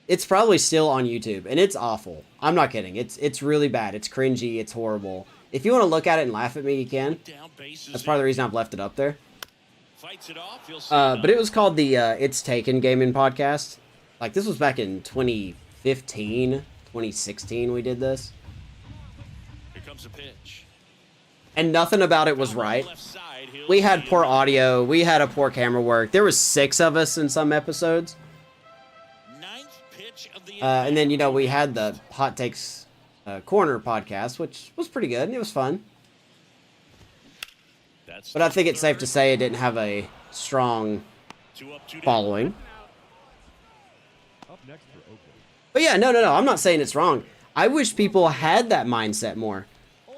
It's probably still on YouTube, and it's awful. I'm not kidding. It's really bad. It's cringy. It's horrible. If you want to look at it and laugh at me, you can. down bases. That's part of the reason I've left it up there. Fights it off. But it was called the It's Taken Gaming Podcast. Like, this was back in 2015, 2016 we did this. Here comes a pitch. And nothing about it was right. We had poor audio. We had a poor camera work. There was 6 of us in some episodes. Ninth pitch of the And then, you know, we had the Hot Takes Corner podcast, which was pretty good. And it was fun. But I think it's safe to say it didn't have a strong 2 up, 2 down. following. Up next for Oakland. But yeah, no. I'm not saying it's wrong. I wish people had that mindset more.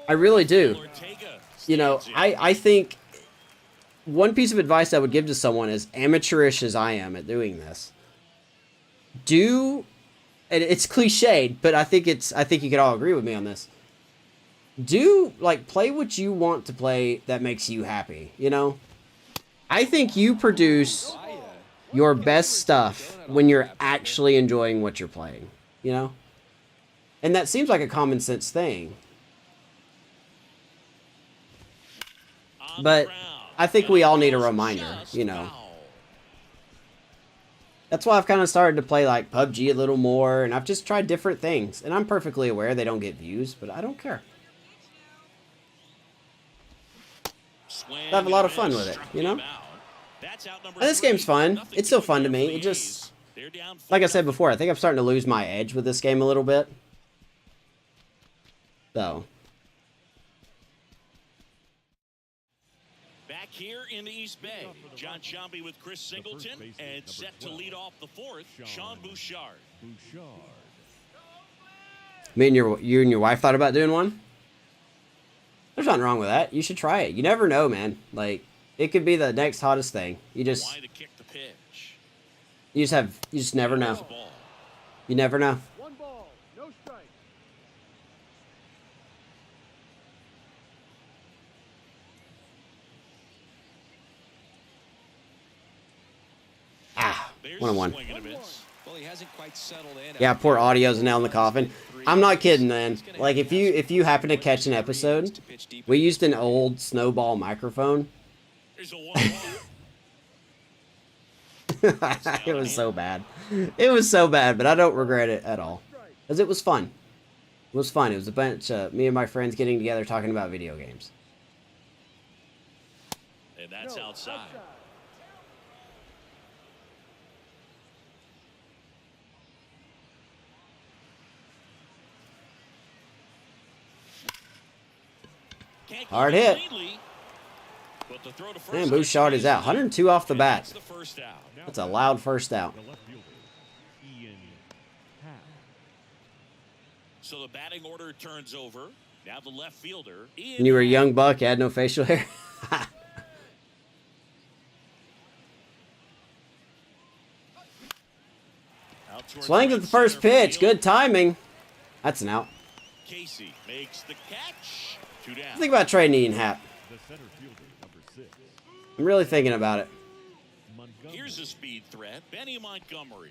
I really do. Ortega You know, stands in. I think one piece of advice I would give to someone is, amateurish as I am at doing this, and it's cliched, but I think you could all agree with me on this. Play what you want to play that makes you happy, you know? I think you produce your best stuff when you're actually enjoying what you're playing, you know? And that seems like a common sense thing. On But the ground. I think we all need a reminder, you know. That's why I've kind of started to play like PUBG a little more, and I've just tried different things. And I'm perfectly aware they don't get views, but I don't care. I have a lot of fun with it, you know? And this game's fun. It's still fun to me. It just, like I said before, I think I'm starting to lose my edge with this game a little bit. So, Back here in the East Bay, John Shambi with Chris Singleton, and set to lead off the 4th, Sean Bouchard. Bouchard. you and your wife thought about doing one? There's nothing wrong with that. You should try it. You never know, man. Like, it could be the next hottest thing. You just never know. You never know. One ball, no strike. Ah, 1-1. Well, he hasn't quite settled in. Yeah, poor audio's a nail in the coffin. I'm not kidding, man. Like, if you happen to catch an episode, we used an old Snowball microphone. There's a 1-1. It was so bad. It was so bad, but I don't regret it at all. Because it was fun. It was fun. It was a bunch of me and my friends getting together talking about video games. And that's outside. Can't go Hard hit. completely, but the throw to first Man, Bouchard is out. 102 off the and bat. that's the first out. That's a loud first out. The left fielder, Ian Happ. So the batting order turns over. Now the left fielder. When you were a young buck, you had no facial hair. Swings at the first pitch. Good timing. That's an out. Casey makes the catch. 2 down. Think about trading Ian Happ. The center fielder, number 6. I'm really thinking about it. Montgomery. Here's a speed threat. Benny Montgomery.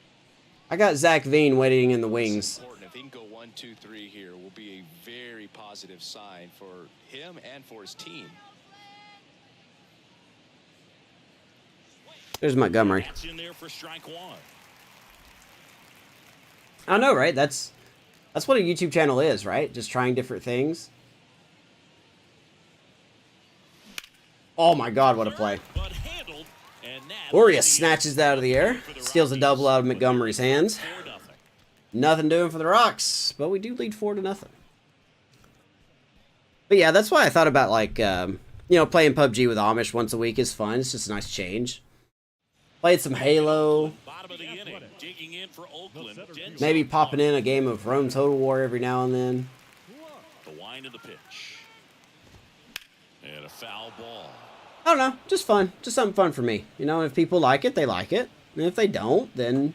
I got Zach Veen waiting in the wings. Important. If he can go 1-2-3 here, will be a very positive sign for him and for his team. There's Montgomery. That's in there for strike 1. I know, right? That's what a YouTube channel is, right? Just trying different things. Oh my God, what a play. But handled, and that Urias snatches that out of the air. Steals a double out of Montgomery's hands. 4-0. Nothing doing for the Rocks, but we do lead 4-0. But yeah, that's why I thought about, like, You know, playing PUBG with Amish once a week is fun. It's just a nice change. Played some Halo. Bottom of the inning, digging in for Oakland. Maybe popping in a game of Rome Total War every now and then. The wind of the pitch. And a foul ball. I don't know. Just fun. Just something fun for me. You know, if people like it, they like it. And if they don't, then,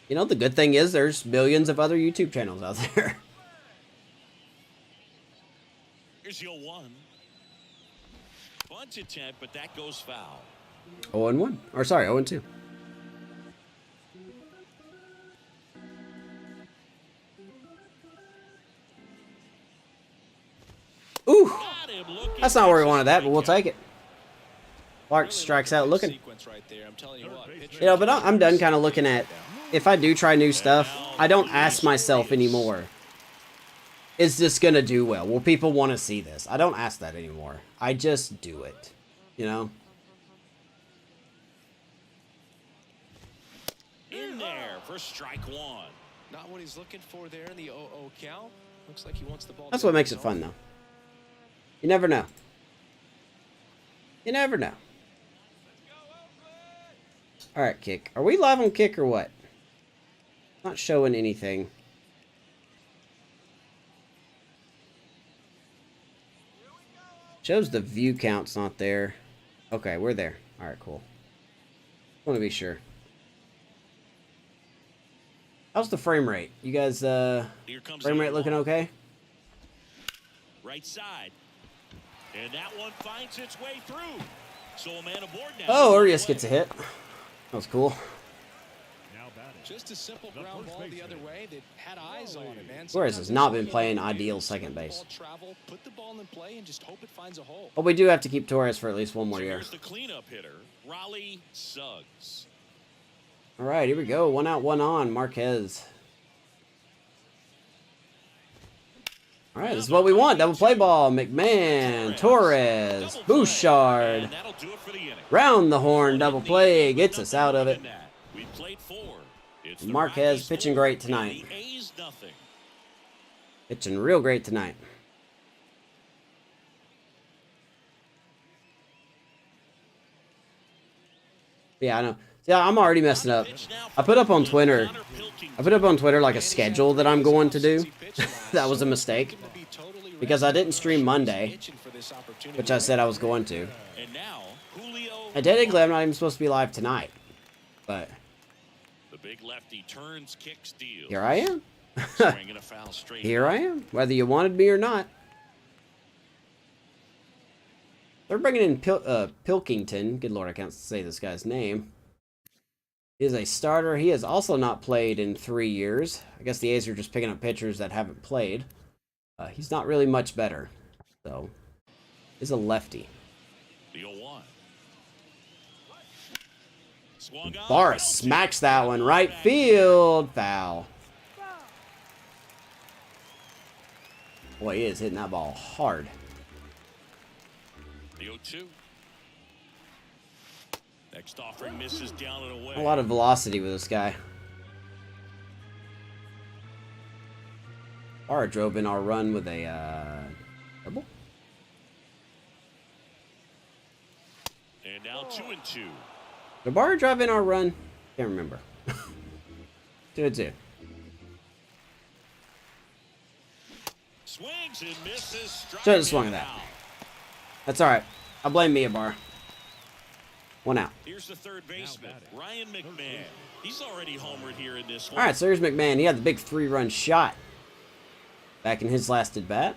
you know, the good thing is there's millions of other YouTube channels out there. Here's your 1. Bunt attempt, but that goes foul. 0-1. Or sorry, 0-2. Ooh. That's not where we wanted that, but we'll take it. Clark strikes out looking. You know, but I'm done kind of looking at, if I do try new stuff, I don't ask myself anymore, is this going to do well? Will people want to see this? I don't ask that anymore. I just do it, you know? In there for strike 1. Not what he's looking for there in the 0-0 count. Looks like he wants the ball. That's what makes it fun, though. You never know. You never know. Alright, Kick. Are we live on Kick or what? Not showing anything. Shows the view count's not there. Okay, we're there. Alright, cool. Want to be sure. How's the frame rate? You guys, frame rate looking okay? Right side. And that one finds its way through. So a man aboard now. Oh, Urias gets a hit. That was cool. Now batting. Just a simple ground ball the other way that had eyes on it, man. Urias has not been playing ideal second base. Put the ball in play and just hope it finds a hole. But we do have to keep Torres for at least one more year. Here's the cleanup hitter, Raleigh Suggs. All right, here we go. 1 out, 1 on. Marquez. All right, this is what we want. Double play ball. McMahon, Torres, Bouchard. And that'll do it for the inning. Round the horn, double play. Gets us out of it. We played 4. It's the Marquez Rockies pitching 4, great tonight. and the A's nothing. Pitching real great tonight. Yeah, I know. Yeah, I'm already messing up. I put up on Twitter. Like a schedule that I'm going to do. That was a mistake. Because I didn't stream Monday, which I said I was going to. And now, Julio. And technically, I'm not even supposed to be live tonight. But The big lefty turns, kicks, deals. here I am. Swinging a foul straight. Here I am, whether you wanted me or not. They're bringing in Pilkington. Good lord, I can't say this guy's name. He is a starter. He has also not played in 3 years. I guess the A's are just picking up pitchers that haven't played. He's not really much better. So, he's a lefty. The 0-1. Swung on. Barr smacks that one. Right field. Foul. Boy, he is hitting that ball hard. The 0-2. Next offering misses down and away. A lot of velocity with this guy. Barr drove in our run with a double. And now 2-2. Did Barr drive in our run? Can't remember. 2-2. Swings and misses. Should have swung at that. That's all right. I blame Mia Barr. 1 out. Here's the third baseman, Ryan McMahon. He's already homered here in this All one. right, so here's McMahon. He had the big 3-run shot back in his last at bat.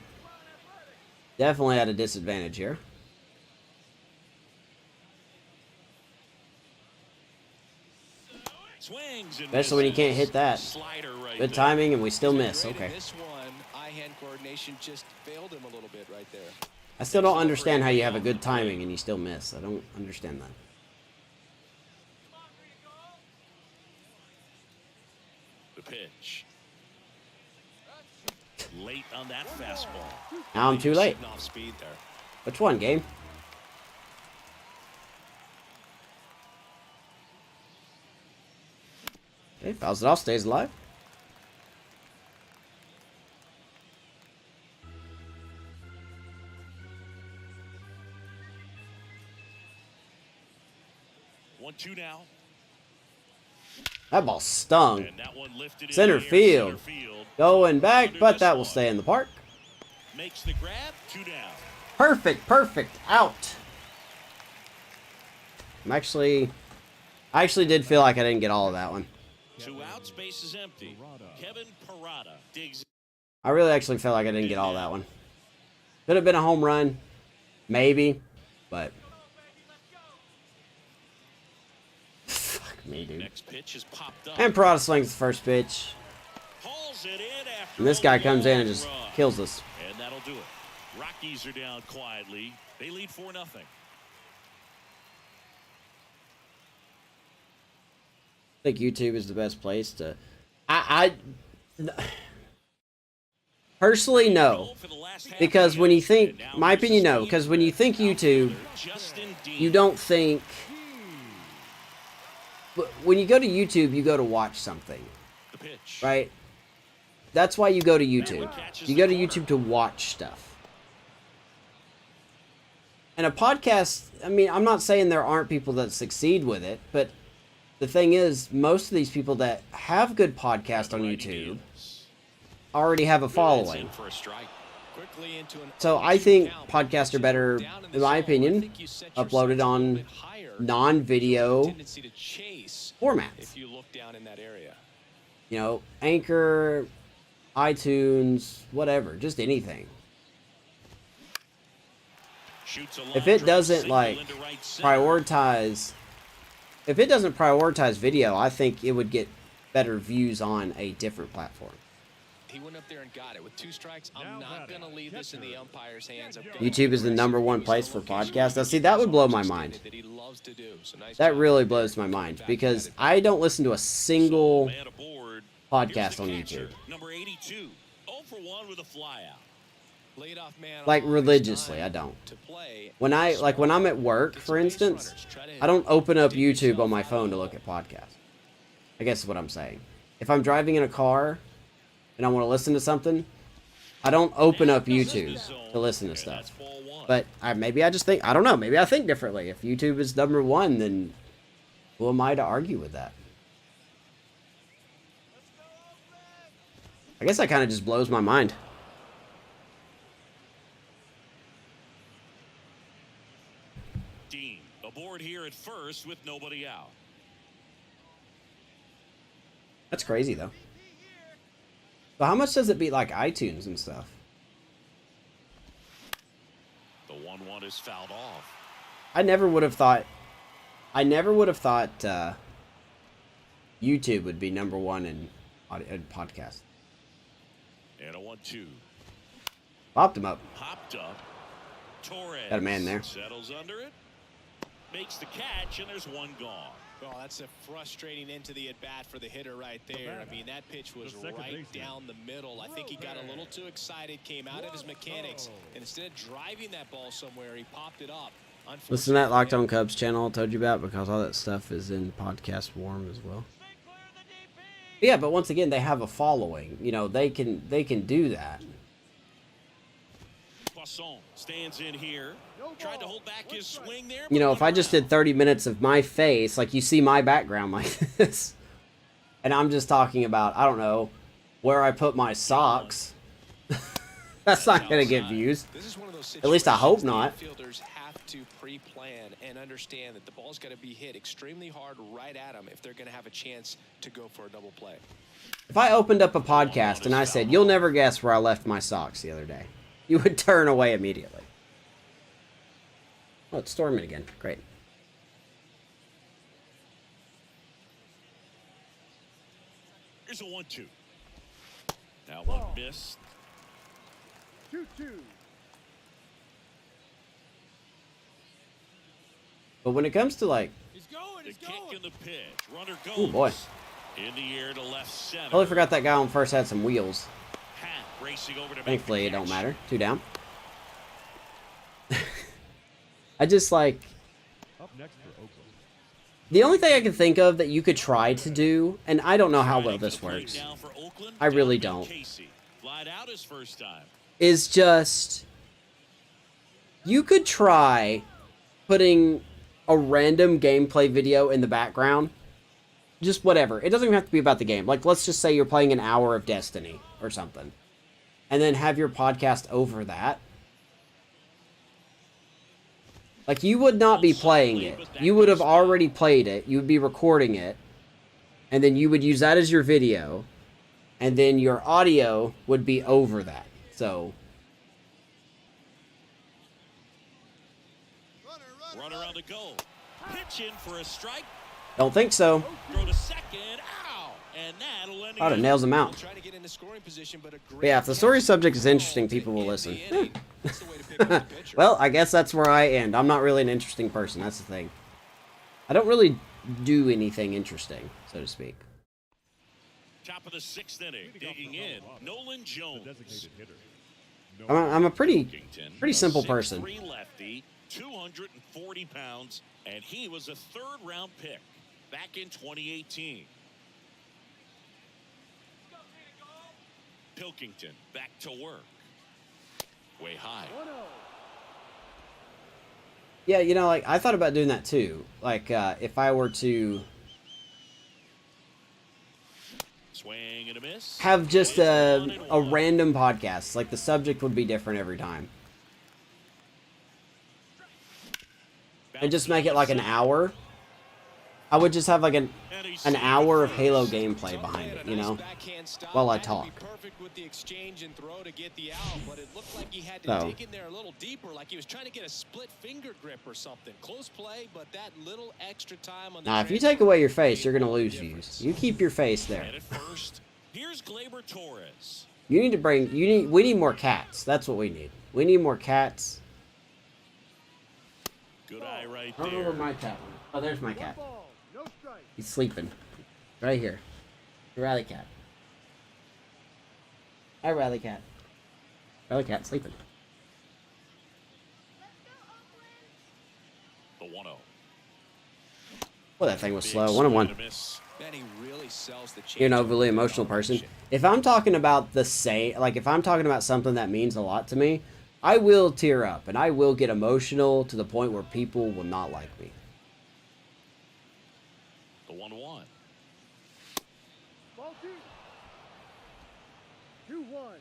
Definitely had a disadvantage here. Swings and Especially when you can't hit that. Slider right Good there. timing, and we still miss. Great in Okay. This one, eye-hand coordination just failed him a little bit right there. I still don't understand how you have a good timing and you still miss. I don't understand that. The pitch. Late on that fastball. Now I'm too late. Sitting off speed there. Which one, game? Okay, fouls it off, stays alive. 1-2 now. That ball stung. And that one lifted in Center the air, field. center field. Going back, Under but this that will one. stay in the park. Makes the grab, 2 down. Perfect, perfect. Out. I actually did feel like I didn't get all of that one. 2 outs, base is empty. Kevin Parada digs. I really actually felt like I didn't get all of that one. Could have been a home run. Maybe. But. Fuck me, dude. Next pitch is popped up. And Parada swings the first pitch. Hauls it in after And this a guy comes in and long just run. kills us. And that'll do it. Rockies are down quietly. They lead 4-0. I think YouTube is the best place to. I personally no, because when you think, my opinion, no, because when you think YouTube, you don't think. When you go to YouTube, you go to watch something, right? That's why you go to YouTube. You go to YouTube to watch stuff. And a podcast, I mean, I'm not saying there aren't people that succeed with it, but the thing is, most of these people that have good podcasts on YouTube already have a following. So I think podcasts are better, in my opinion, uploaded on non-video formats. If you look down in that area. You know, Anchor, iTunes, whatever, just anything. If it doesn't like prioritize, if it doesn't prioritize video, I think it would get better views on a different platform. He went up there and got it with 2 strikes. I'm not going to leave this in the umpire's hands. YouTube is the #1 place for podcasts. Now, see, that would blow my mind. That really blows my mind because I don't listen to a single podcast on YouTube. Number 82, 0 for 1 with a flyout. Like religiously, I don't. When I'm at work, for instance, I don't open up YouTube on my phone to look at podcasts. I guess is what I'm saying. If I'm driving in a car and I want to listen to something, I don't open up YouTube to listen to stuff. But maybe I just think, I don't know, maybe I think differently. If YouTube is #1, then who am I to argue with that? I guess that kind of just blows my mind. Dean aboard here at first with nobody out. That's crazy, though. But how much does it beat, like, iTunes and stuff? The 1-1 is fouled off. I never would have thought YouTube would be #1 in podcast. And a 1-2. Popped him up. Popped up. Torres Got a man there. settles under it. Makes the catch, and there's one gone. Well, that's a frustrating end to the at-bat for the hitter right there. I mean, that pitch was right down the middle. I think he got a little too excited, came out of his mechanics, and instead of driving that ball somewhere, he popped it up. Listen to that Locked On Cubs channel I told you about, because all that stuff is in podcast form as well. Yeah, but once again, they have a following. You know, they can do that. Poisson stands in here. Tried to hold back his swing there. You know, if I just did 30 minutes of my face, like you see my background like this, and I'm just talking about, I don't know, where I put my socks, that's not going to get views. At least I hope not. Fielders have to pre-plan and understand that the ball's got to be hit extremely hard right at them if they're going to have a chance to go for a double play. If I opened up a podcast and I said, "You'll never guess where I left my socks the other day," you would turn away immediately. Oh, it's storming again. Great. Here's a 1-2. That one missed. 2-2. But when it comes to, like, The kick in the pitch. Runner goes. oh boy, In the air to left center. totally forgot that guy on first had some wheels. Pat racing over to make Thankfully, the it don't catch. matter. 2 down. I just like. Up next for Oakland. The only thing I can think of that you could try to do, and I don't know how well this works, Now for Oakland, I really Donovan don't, Casey. Flied out his first time. is just, you could try putting a random gameplay video in the background. Just whatever. It doesn't even have to be about the game. Like, let's just say you're playing an hour of Destiny or something. And then have your podcast over that. Like, you would not be playing it. You would have already played it. You would be recording it. And then you would use that as your video. And then your audio would be over that. So... Runner on the goal. Pitch in for a strike. Don't think so. Throw to second. Ow! And that'll end. Oh, it nails him out. But yeah, if the story subject is interesting, people will listen. Well, I guess that's where I end. I'm not really an interesting person. That's the thing. I don't really do anything interesting, so to speak. Top of the 6th inning, digging in, Nolan Jones. I'm a pretty simple person. 6'3" lefty, 240 pounds, and he was a 3rd-round pick back in 2018. Pilkington back to work. Way high. Yeah, you know, like, I thought about doing that too. Like, if I were to Swing and a miss. have just a random podcast, like, the subject would be different every time. And just make it like an hour. I would just have like an hour of Halo gameplay behind it, you know, while I talk. So, now if you take away your face, you're gonna lose views. You keep your face there. Here's Gleyber Torres. We need more cats. That's what we need. We need more cats. Good eye right I don't know there. where my cat went. Oh, there's my cat. He's sleeping. Right here. The Rally Cat. Hi, Rally Cat. Rally Cat sleeping. The 1-0. Well, that thing was slow. 1-1. You're an overly emotional person. If I'm talking about if I'm talking about something that means a lot to me, I will tear up and I will get emotional to the point where people will not like me. The 1-1. 2-1.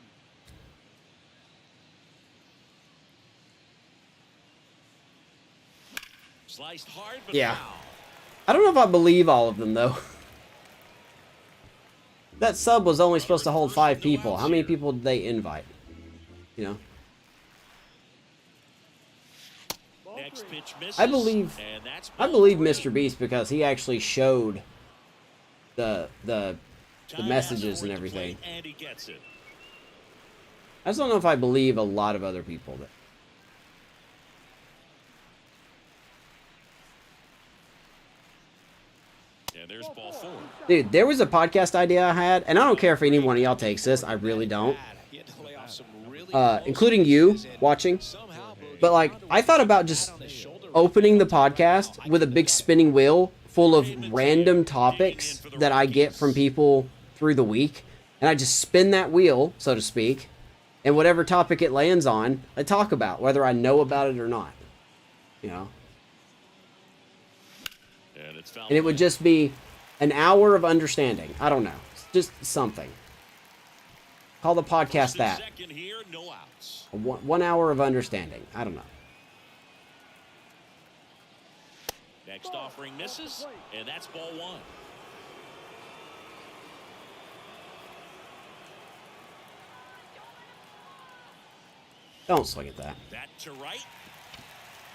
Sliced hard, but Yeah. foul. I don't know if I believe all of them, though. That sub was only supposed to hold 5 people. How many people did they invite? You know? Next pitch misses, I believe and that's Mr. Beast because he actually showed the messages and everything. And he gets it. I just don't know if I believe a lot of other people that. And there's ball 4. Dude, there was a podcast idea I had, and I don't care if any one of y'all takes this. I really don't. Including you watching. But, like, I thought about just opening the podcast with a big spinning wheel full of random topics that I get from people through the week. And I just spin that wheel, so to speak. And whatever topic it lands on, I talk about, whether I know about it or not. You know? And it would just be an hour of understanding. I don't know. Just something. Call the podcast that. Here, no outs. 1 hour of understanding. I don't know. Next offering misses, and that's ball 1. Don't swing at that. That to right.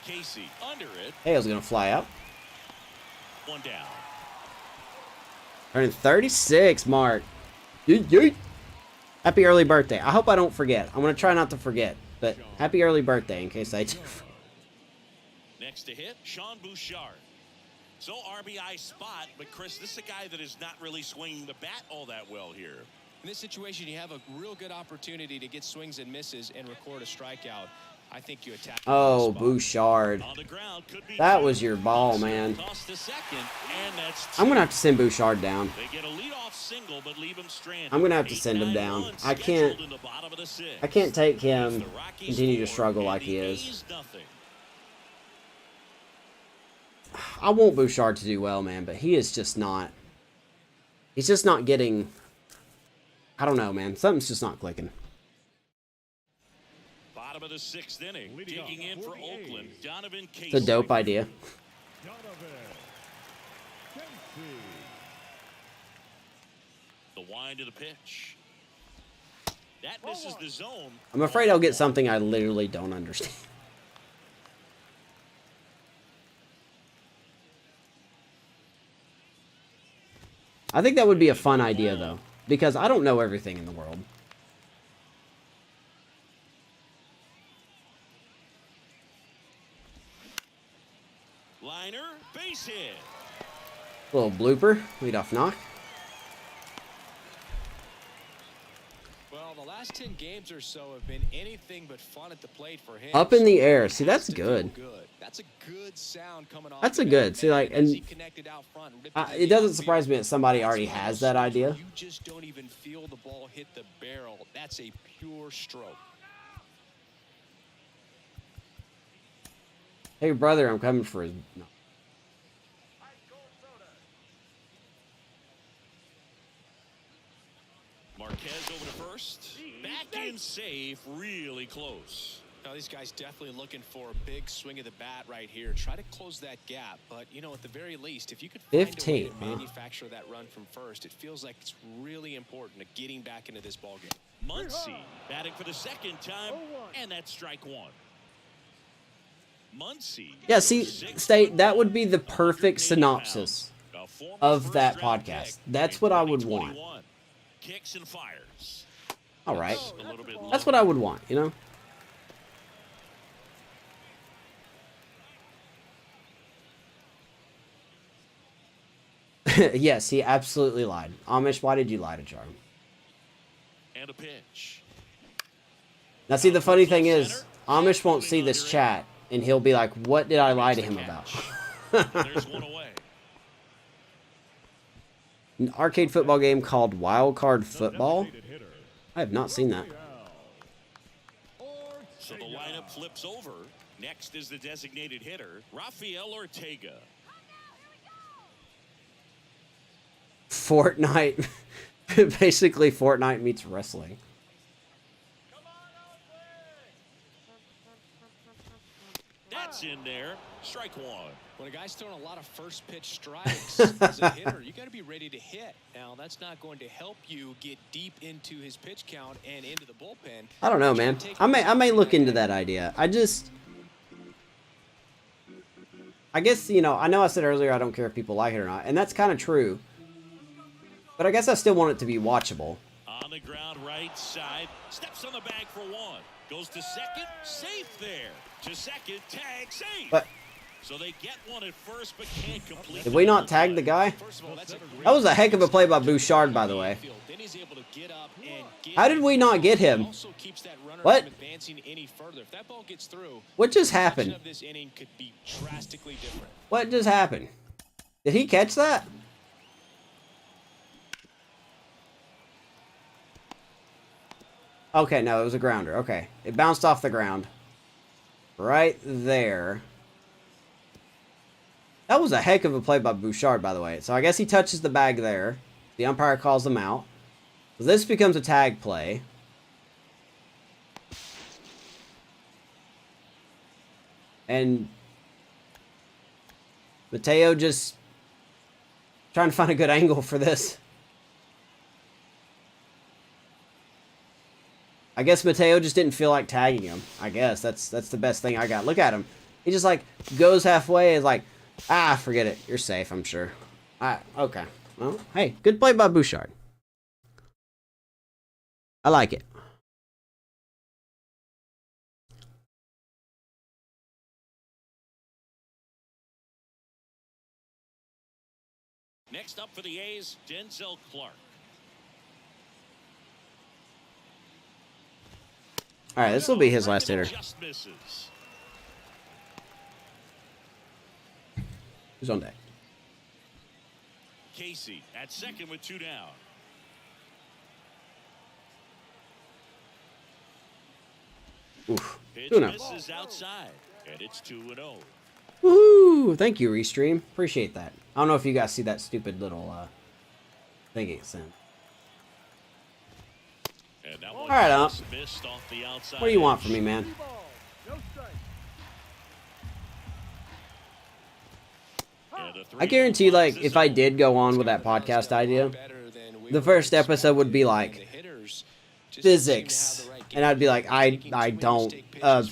Casey under it. Hale's going to fly out. 1 down. Turning 36, Mark. Yeet. Happy early birthday. I hope I don't forget. I'm going to try not to forget. But happy early birthday in case I do. Next to hit, Sean Bouchard. So RBI spot, but Chris, this is a guy that is not really swinging the bat all that well here. In this situation, you have a real good opportunity to get swings and misses and record a strikeout. I think you attack. Oh, Bouchard. On the ground, could be That two. was your ball, man. Toss to second, and that's I'm going to have to send Bouchard down. They get a leadoff single, but leave him stranded. I'm going to have to send him down. 8-9 I can't scheduled in the bottom of the 6th. I can't take him The Rockies continue to 4 struggle and like the he is. A's nothing. I want Bouchard to do well, man, but he is just not. He's just not getting. I don't know, man. Something's just not clicking. Bottom of the 6th inning. Digging in for Oakland. Donovan Casey. It's a dope idea. The wind of the pitch. That misses the zone. I'm afraid I'll get something I literally don't understand. I think that would be a fun idea, though, because I don't know everything in the world. Liner, base hit. Little blooper, leadoff knock. Well, the last 10 games or so have been anything but fun at the plate for him. Up in the air. See, that's good. That's a good sound coming off. That's a good. See, like, and it doesn't surprise me that somebody already has that idea. You just don't even feel the ball hit the barrel. That's a pure stroke. Hey, brother, I'm coming for his. No. Marquez over to first. Back in safe, really close. Now, these guys definitely looking for a big swing of the bat right here. Try to close that gap. But, you know, at the very least, if you could find 15, a way to manufacture that run from first, it feels like it's really important to getting back into this ballgame. Muncy batting for the 2nd time, and that's strike 1. Muncy. Yeah, see, State, that would be the perfect synopsis of that podcast. That's what I would want. Kicks and fires. All right. That's what I would want, you know? Yes, he absolutely lied. Amish, why did you lie to Charm? And a pitch. Now, see, the funny thing is, Amish won't see this chat, and he'll be like, what did I lie to him about? There's one away. An arcade football game called Wild Card Football? I have not seen that. So the lineup flips over. Next is the designated hitter, Rafael Ortega. Fortnite. Basically, Fortnite meets wrestling. That's in there. Strike 1. When a guy's throwing a lot of first pitch strikes as a hitter, you got to be ready to hit. Now, that's not going to help you get deep into his pitch count and into the bullpen. I don't know, man. I may look into that idea. I guess, you know I said earlier I don't care if people like it or not, and that's kind of true. But I guess I still want it to be watchable. On the ground, right side. Steps on the bag for 1. Goes to second. Safe there. To second. Tag. Safe. But so they get one at first, but can't complete. did we not tag the guy? That was a heck of a play by Bouchard, by the way. How did we not get him? What? What just happened? What just happened? Did he catch that? Okay, no, it was a grounder. Okay. It bounced off the ground. Right there. That was a heck of a play by Bouchard, by the way. So I guess he touches the bag there. The umpire calls him out. So this becomes a tag play. And Mateo just trying to find a good angle for this. I guess Mateo just didn't feel like tagging him. I guess that's the best thing I got. Look at him. He just like goes halfway and like, forget it. You're safe, I'm sure. Okay. Well, hey, good play by Bouchard. I like it. Next up for the A's, Denzel Clark. All right, this will be his last hitter. Just misses. Who's on deck? Casey at second with 2 down. Oof. Pitch 2-0. misses outside, and it's 2-0. Woohoo! Thank you, Restream. Appreciate that. I don't know if you guys see that stupid little thing it sent. All right, Ump. What do you want from me, man? I guarantee, like, if I did go on with that podcast idea, the first episode would be like physics, and I'd be like, I don't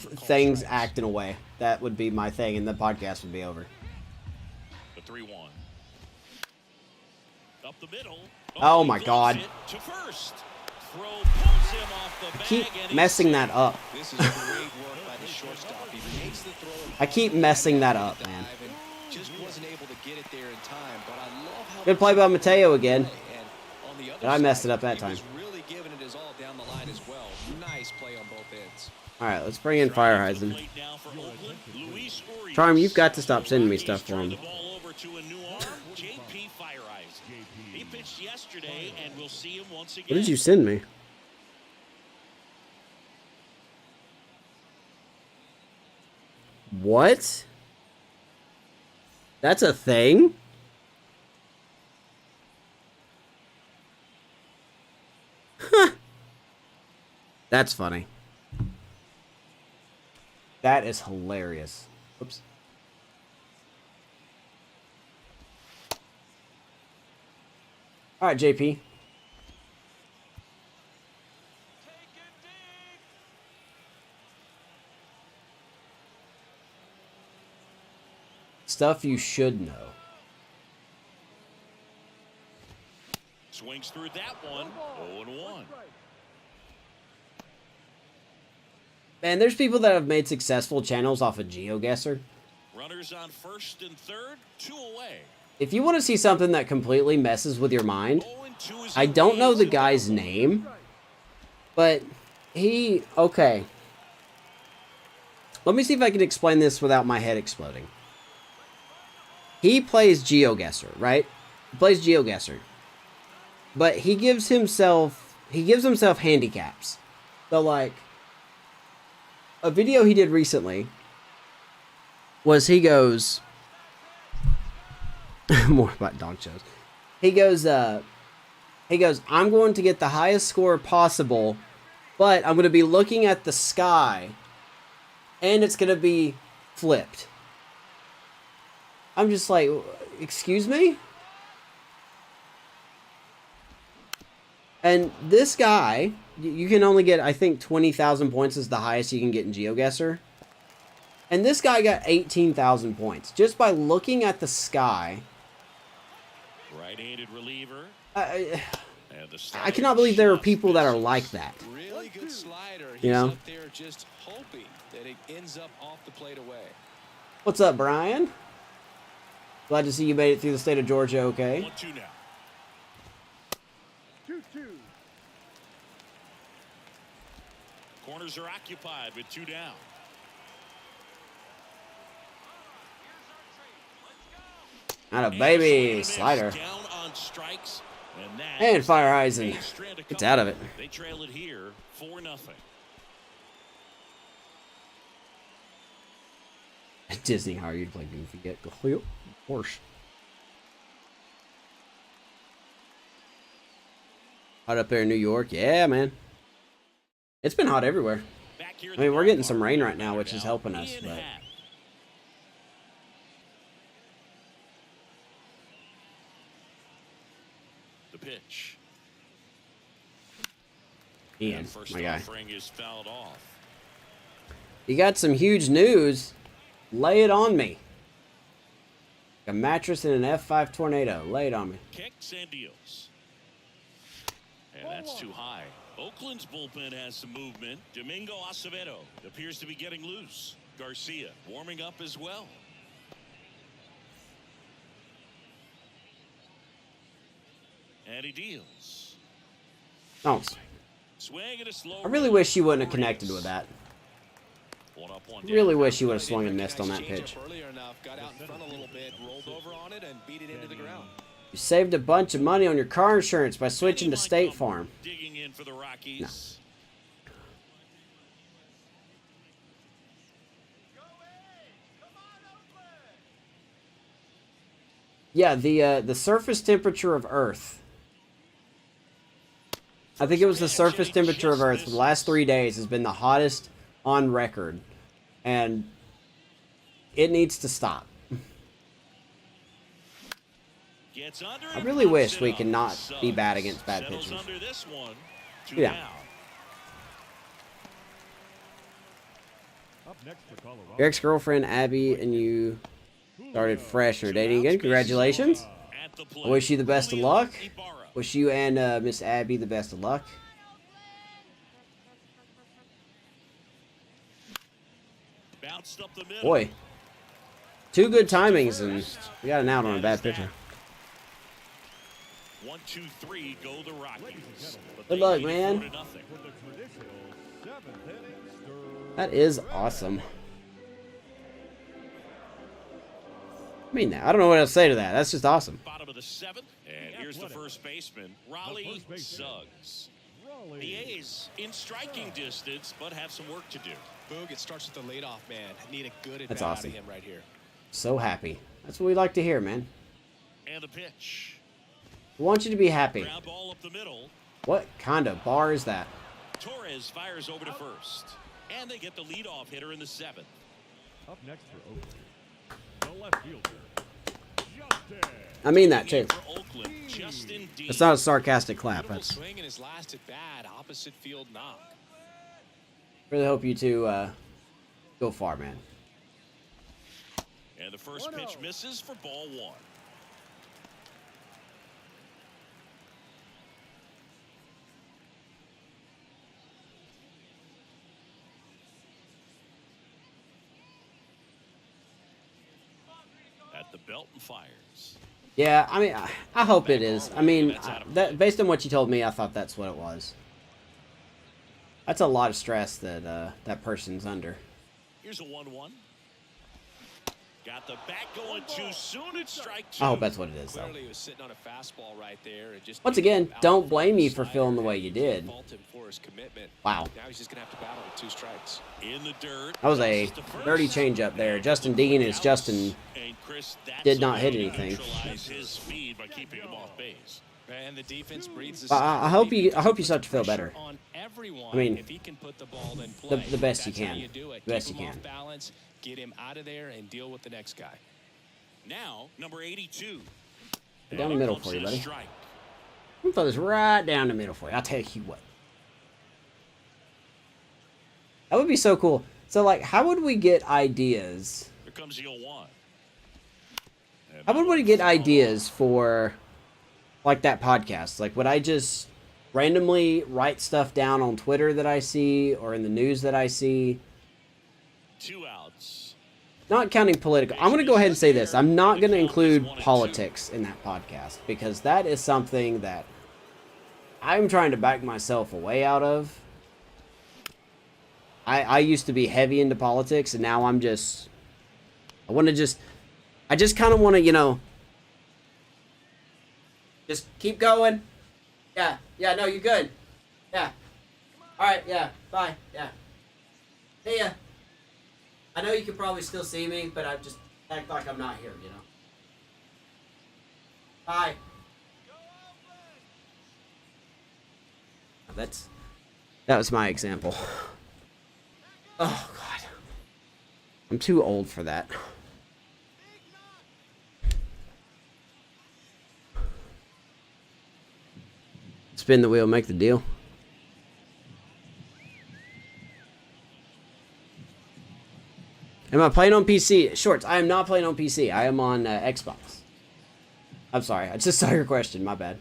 things act in a way. That would be my thing, and the podcast would be over. The 3-1. Up the middle. Oh my God! To first. Throw pulls him off the Keep bag, and messing that up. This is great work by the shortstop. He makes the throw. I keep messing that up, man. Just wasn't able to get it there in time, but I love how Good play by Mateo again. And on the other But I messed it up that he time. was really giving it his all down the line as well. Nice play on both ends. All right, let's bring in Fireheisen. Charm, you've got to stop sending me stuff for him. He pitched yesterday, and we'll see him once again. What did you send me? What? That's a thing? Huh. That's funny. That is hilarious. Oops. All right, JP. Stuff you should know. Swings through that one. 0-1. Man, there's people that have made successful channels off of GeoGuessr. Runners on first and third, 2 away. If you want to see something that completely messes with your mind, 0-2 is I don't know the guy's name, but okay. Let me see if I can explain this without my head exploding. He plays GeoGuessr, right? He plays GeoGuessr. But he gives himself handicaps. So, like, a video he did recently was he goes more about dog shows. He goes, I'm going to get the highest score possible, but I'm going to be looking at the sky, and it's going to be flipped. I'm just like, excuse me? And this guy, you can only get, I think, 20,000 points is the highest you can get in GeoGuessr. And this guy got 18,000 points just by looking at the sky. Right-handed reliever. I cannot believe there are people that are like that. Really good slider. He's You know? up there just hoping that it ends up off the plate away. What's up, Brian? Glad to see you made it through the state of Georgia, okay? 1-2 now. 2-2. Corners are occupied with 2 down. Not a baby slider. Down on strikes, And Fireheisen gets out of it. They trail it here 4-0. Disney hired you to play Goofy. Get of course. Hot up there in New York, yeah, man. It's been hot everywhere. I mean, we're getting some rain right now, which is helping us, but the pitch. Ian, my guy. Offering is fouled off. You got some huge news. Lay it on me. A mattress in an F5 tornado. Lay it on me. Kicks and deals. And that's too high. Oakland's bullpen has some movement. Domingo Acevedo appears to be getting loose. Garcia warming up as well. And he deals. Don't. Swing and a slow. I really wish you wouldn't have connected with that. One up, one Really down. wish you would have swung and missed on that pitch. Earlier enough, got out in front a little bit, rolled over on it, and beat it into the ground. You saved a bunch of money on your car insurance by switching to State Farm. Digging in for the Rockies. Yeah, the surface temperature of Earth. I think it was the surface temperature of Earth for the last 3 days has been the hottest on record. And it needs to stop. I really wish we could not be bad against bad pitchers. Yeah. Up next for Colorado. Your ex-girlfriend Abby and you started fresh and are dating again. Congratulations. I wish you the best of luck. Wish you and Miss Abby the best of luck. Boy, 2 good timings and we got an out on a bad pitcher. 1, 2, 3 go the Rockies. Good luck, man. For the traditional 7th inning stir. That is awesome. I mean, I don't know what else to say to that. That's just awesome. Bottom of the 7th, and here's the first baseman, Raleigh Suggs. The A's in striking distance, but have some work to do. Boog, it starts with the leadoff man. Need a good at That's bat awesome. out of him right here. So happy. That's what we like to hear, man. And the pitch. We want you to be happy. Ground ball up the middle. What kind of bar is that? Torres fires over to first. And they get the leadoff hitter in the 7th. Up next for Oakland, the left fielder, Justin. I mean that too. For Oakland, Justin Dean. It's not a sarcastic clap. Beautiful That's swing in his last at bat, opposite field knock. really hope you two go far, man. And the first pitch misses for ball 1. At the belt and fires. Yeah, I mean, I hope it is. I mean, that based on what you told me, I thought that's what it was. That's a lot of stress that that person's under. Here's a 1-1. Got the bat going too soon. It's strike 2. I hope that's what it is, though. Clearly he was sitting on a fastball right there. And just Once again, don't blame me for feeling the way you did. Fault him for his commitment. Wow. Now he's just gonna have to battle with 2 strikes. In the dirt. That was a dirty changeup there. Justin Dean is Justin. And Chris, Did not hit anything. Neutralize his speed by keeping him off base. And the defense breathes a I hope you start to feel better. on everyone. I mean, if he can put the ball in play, the best you that's how can. you do it. The best Keep you him can. off balance, get him out of there, and deal with the next guy. Now, number 82. Down the middle for you, buddy. Strike. I'm gonna throw this right down the middle for you. I'll tell you what. That would be so cool. So, like, how would we get ideas? Here comes the 0-1. How would we get ideas for, like, that podcast? Like, would I just randomly write stuff down on Twitter that I see or in the news that I see? 2 outs. Not counting political. I'm going to go ahead and say this. I'm not going to include politics in that podcast because that is something that I'm trying to back myself away out of. I used to be heavy into politics and now I'm just... I just kind of want to, you know... Just keep going. Yeah, no, you're good. Yeah. Alright, yeah, bye, yeah. See ya. I know you can probably still see me, but I just act like I'm not here, you know. Bye. That was my example. Oh, God. I'm too old for that. Spin the wheel, make the deal. Am I playing on PC? Shorts, I am not playing on PC. I am on Xbox. I'm sorry. I just saw your question. My bad.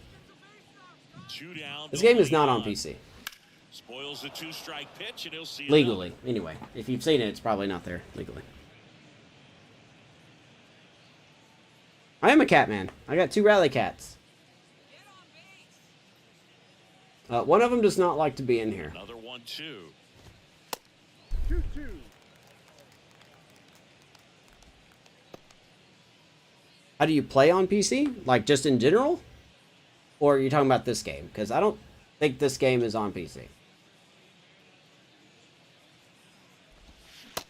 2 down. This game is not on PC. Spoils the 2-strike pitch, and he'll see it Legally. Anyway, if you've seen it, it's probably not there legally. I am a cat man. I got 2 rally cats. One of them does not like to be in here. Another 1-2. 2-2. How do you play on PC? Like, just in general? Or are you talking about this game? Because I don't think this game is on PC.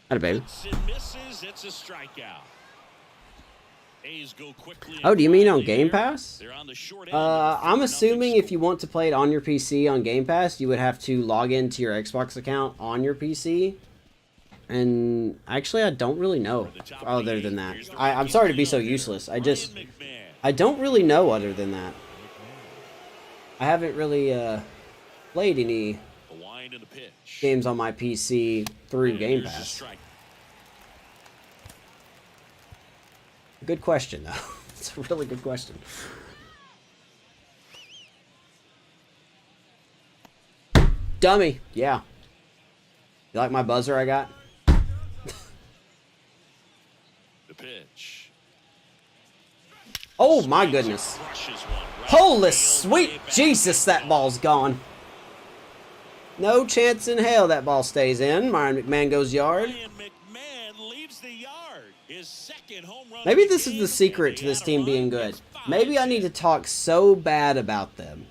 Atta baby. It misses. It's a strikeout. A's go quickly. Oh, do you mean on and Game there. Pass? They're on the short end of a I'm 4-0 assuming if score. you want to play it on your PC on Game Pass, you would have to log into your Xbox account on your PC. And actually, I don't really know other than that. I'm sorry to be so useless. I don't really know other than that. I haven't really played any The wind and the pitch. games on my PC through And Game here's a Pass. strike. Good question, though. It's a really good question. Dummy. Yeah. You like my buzzer I got? The pitch. Oh, my goodness. Crushes one right Holy field, sweet way back. Jesus, that ball's gone. No chance in hell that ball stays in. Ryan McMahon goes yard. Ryan McMahon leaves the yard. His second home run. Maybe of the this is game, the secret and to they this had a team run. being good. It's 5-10. Maybe I need to talk so bad about them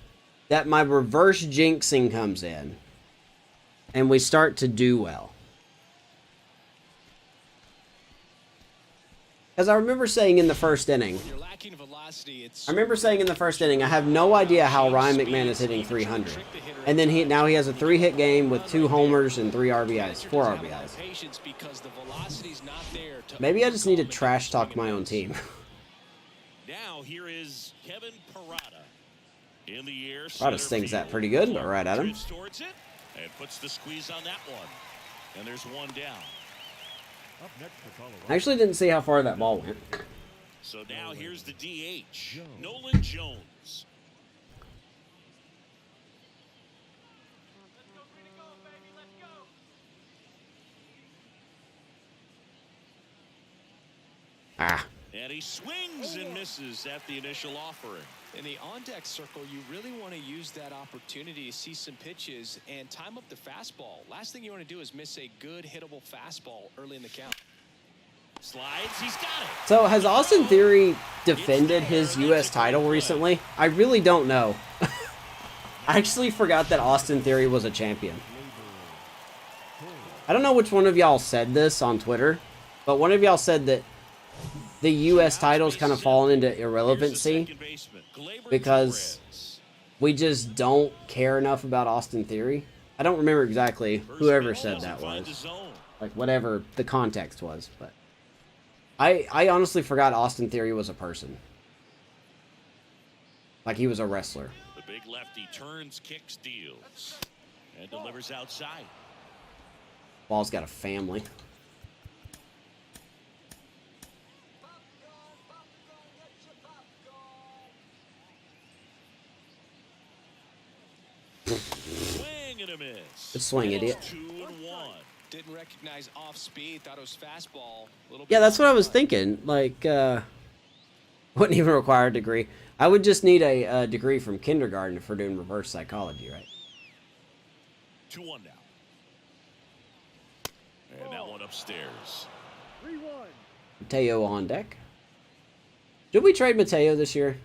that my reverse jinxing comes in and we start to do well. Because I remember saying in the first inning, You're lacking velocity. It's I have no idea how Ryan McMahon is hitting 300. And then now he has a 3-hit game with 2 homers and 3 RBIs, 4 RBIs. patience because the velocity's not there to Maybe I just need to overcome the trash talk swing my and own miss. team. Now here is Kevin Parada in the air. Parada stings that pretty good, but right at him. Drifts towards it and puts the squeeze on that one. And there's one down. Up next for Colorado. I actually didn't see how far that ball went. So now here's the DH, Nolan Jones. Ah. And he swings and misses at the initial offering. In the on-deck circle, you really want to use that opportunity to see some pitches and time up the fastball. Last thing you want to do is miss a good hittable fastball early in the count. Slides, he's got it. So has Austin Theory defended his U.S. title recently? I really don't know. I actually forgot that Austin Theory was a champion. I don't know which one of y'all said this on Twitter, but one of y'all said that the U.S. title's kind of fallen into irrelevancy because we just don't care enough about Austin Theory. I don't remember exactly whoever said that was, like whatever the context was, but I honestly forgot Austin Theory was a person. Like he was a wrestler. The big lefty turns, kicks, deals, and delivers outside. Ball's got a family. Swing and a miss. Good swing, idiot. 2-1. Didn't recognize off speed, thought it was fastball. Yeah, that's what I was thinking. Like, wouldn't even require a degree. I would just need a degree from kindergarten if we're doing reverse psychology, right? 2-1 now. And that one upstairs. 3-1. Mateo on deck. Did we trade Mateo this year?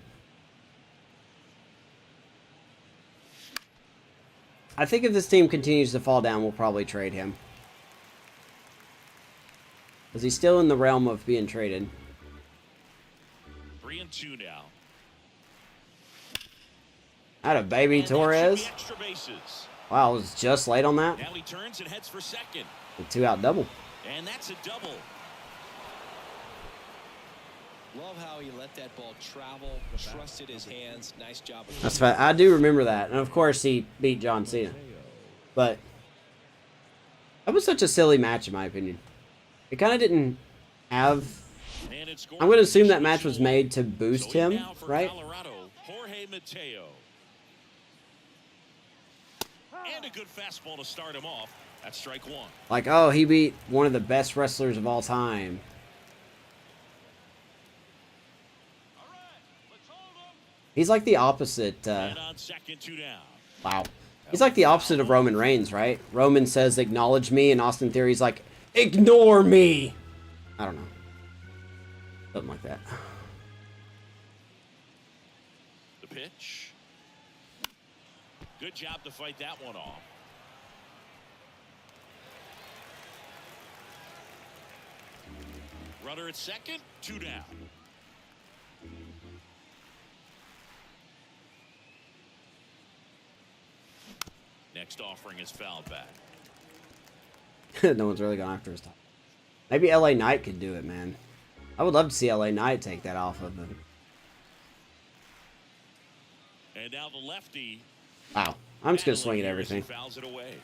I think if this team continues to fall down, we'll probably trade him. Is he still in the realm of being traded? 3-2 now. Out of baby And that should be Torres. extra bases. Wow, I was just late on that. Now he turns and heads for second. A 2-out double. And that's a double. Love how he let that ball travel, trusted his hands. Nice job. That's fine. I do remember that. And of course, he beat John Cena. But that was such a silly match, in my opinion. It kind of didn't have. And it's I'm going to assume that match was made to boost So in him, now for right? Colorado, Jorge Mateo. And a good fastball to start him off. That's strike one. Like, oh, he beat one of the best wrestlers of all time. He's like the opposite. And on second, 2 down. Wow. He's like the opposite of Roman Reigns, right? Roman says, acknowledge me, and Austin Theory's like, ignore me. I don't know. Something like that. The pitch. Good job to fight that one off. Runner at second, 2 down. next offering is fouled back. No one's really going after his top. Maybe LA Knight could do it, man. I would love to see LA Knight take that off of him. And now the lefty. Wow. I'm just going to swing at everything. Fouls it away.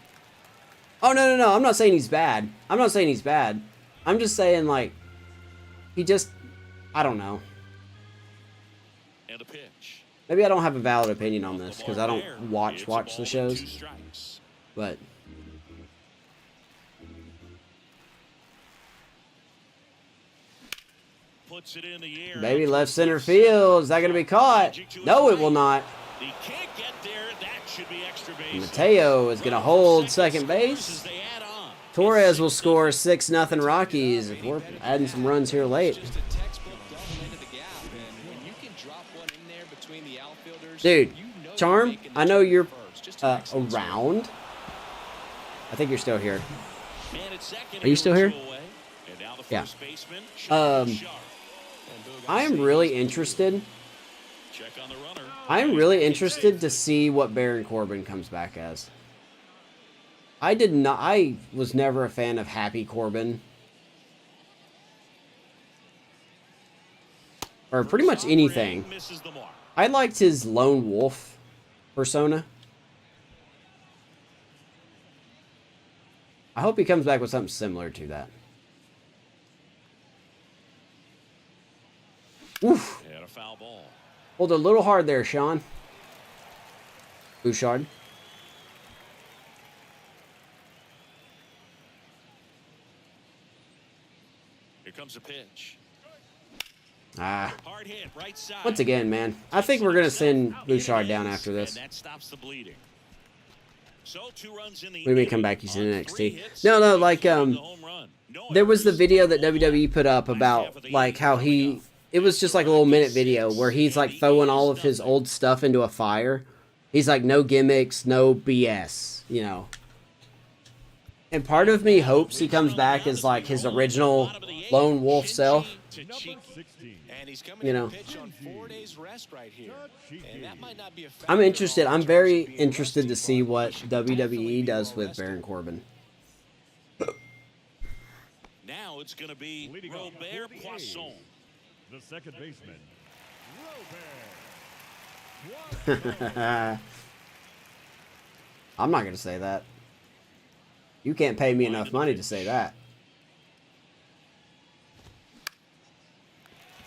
Oh, no. I'm not saying he's bad. I'm not saying he's bad. I'm just saying, like, he just... I don't know. And a pitch. Maybe I don't have a valid opinion on this because I don't watch the shows. But... Puts it in the air. Maybe left center field. Is that going to be caught? No, it will not. He can't get there. That should be extra base. Mateo is going to hold second base. Torres will score 6-0 Rockies if we're adding some runs here late. Dude, Charm, I know you're around. I think you're still here. Are you still here? Yeah. I am really interested. I am really interested to see what Baron Corbin comes back as. I was never a fan of Happy Corbin. Or pretty much anything. I liked his lone wolf persona. I hope he comes back with something similar to that. Oof. And a foul ball. Hold it a little hard there, Sean. Bouchard. Here comes a pitch. Ah. Hard hit, right side. Once again, man. I think we're going to send Bouchard down after this. And that stops the bleeding. So 2 runs in the We may come back, he's in NXT. No, like, there was the video that WWE put up about, like, how he... It was just like a little minute video where he's like throwing all of his old stuff into a fire. He's like, no gimmicks, no BS, you know. And part of me hopes he comes back as like his original lone wolf self. You know. I'm interested. I'm very interested to see what WWE does with Baron Corbin. Now it's going to be Robert Poisson. The second baseman, I'm not going to say that. You can't pay me enough money to say that.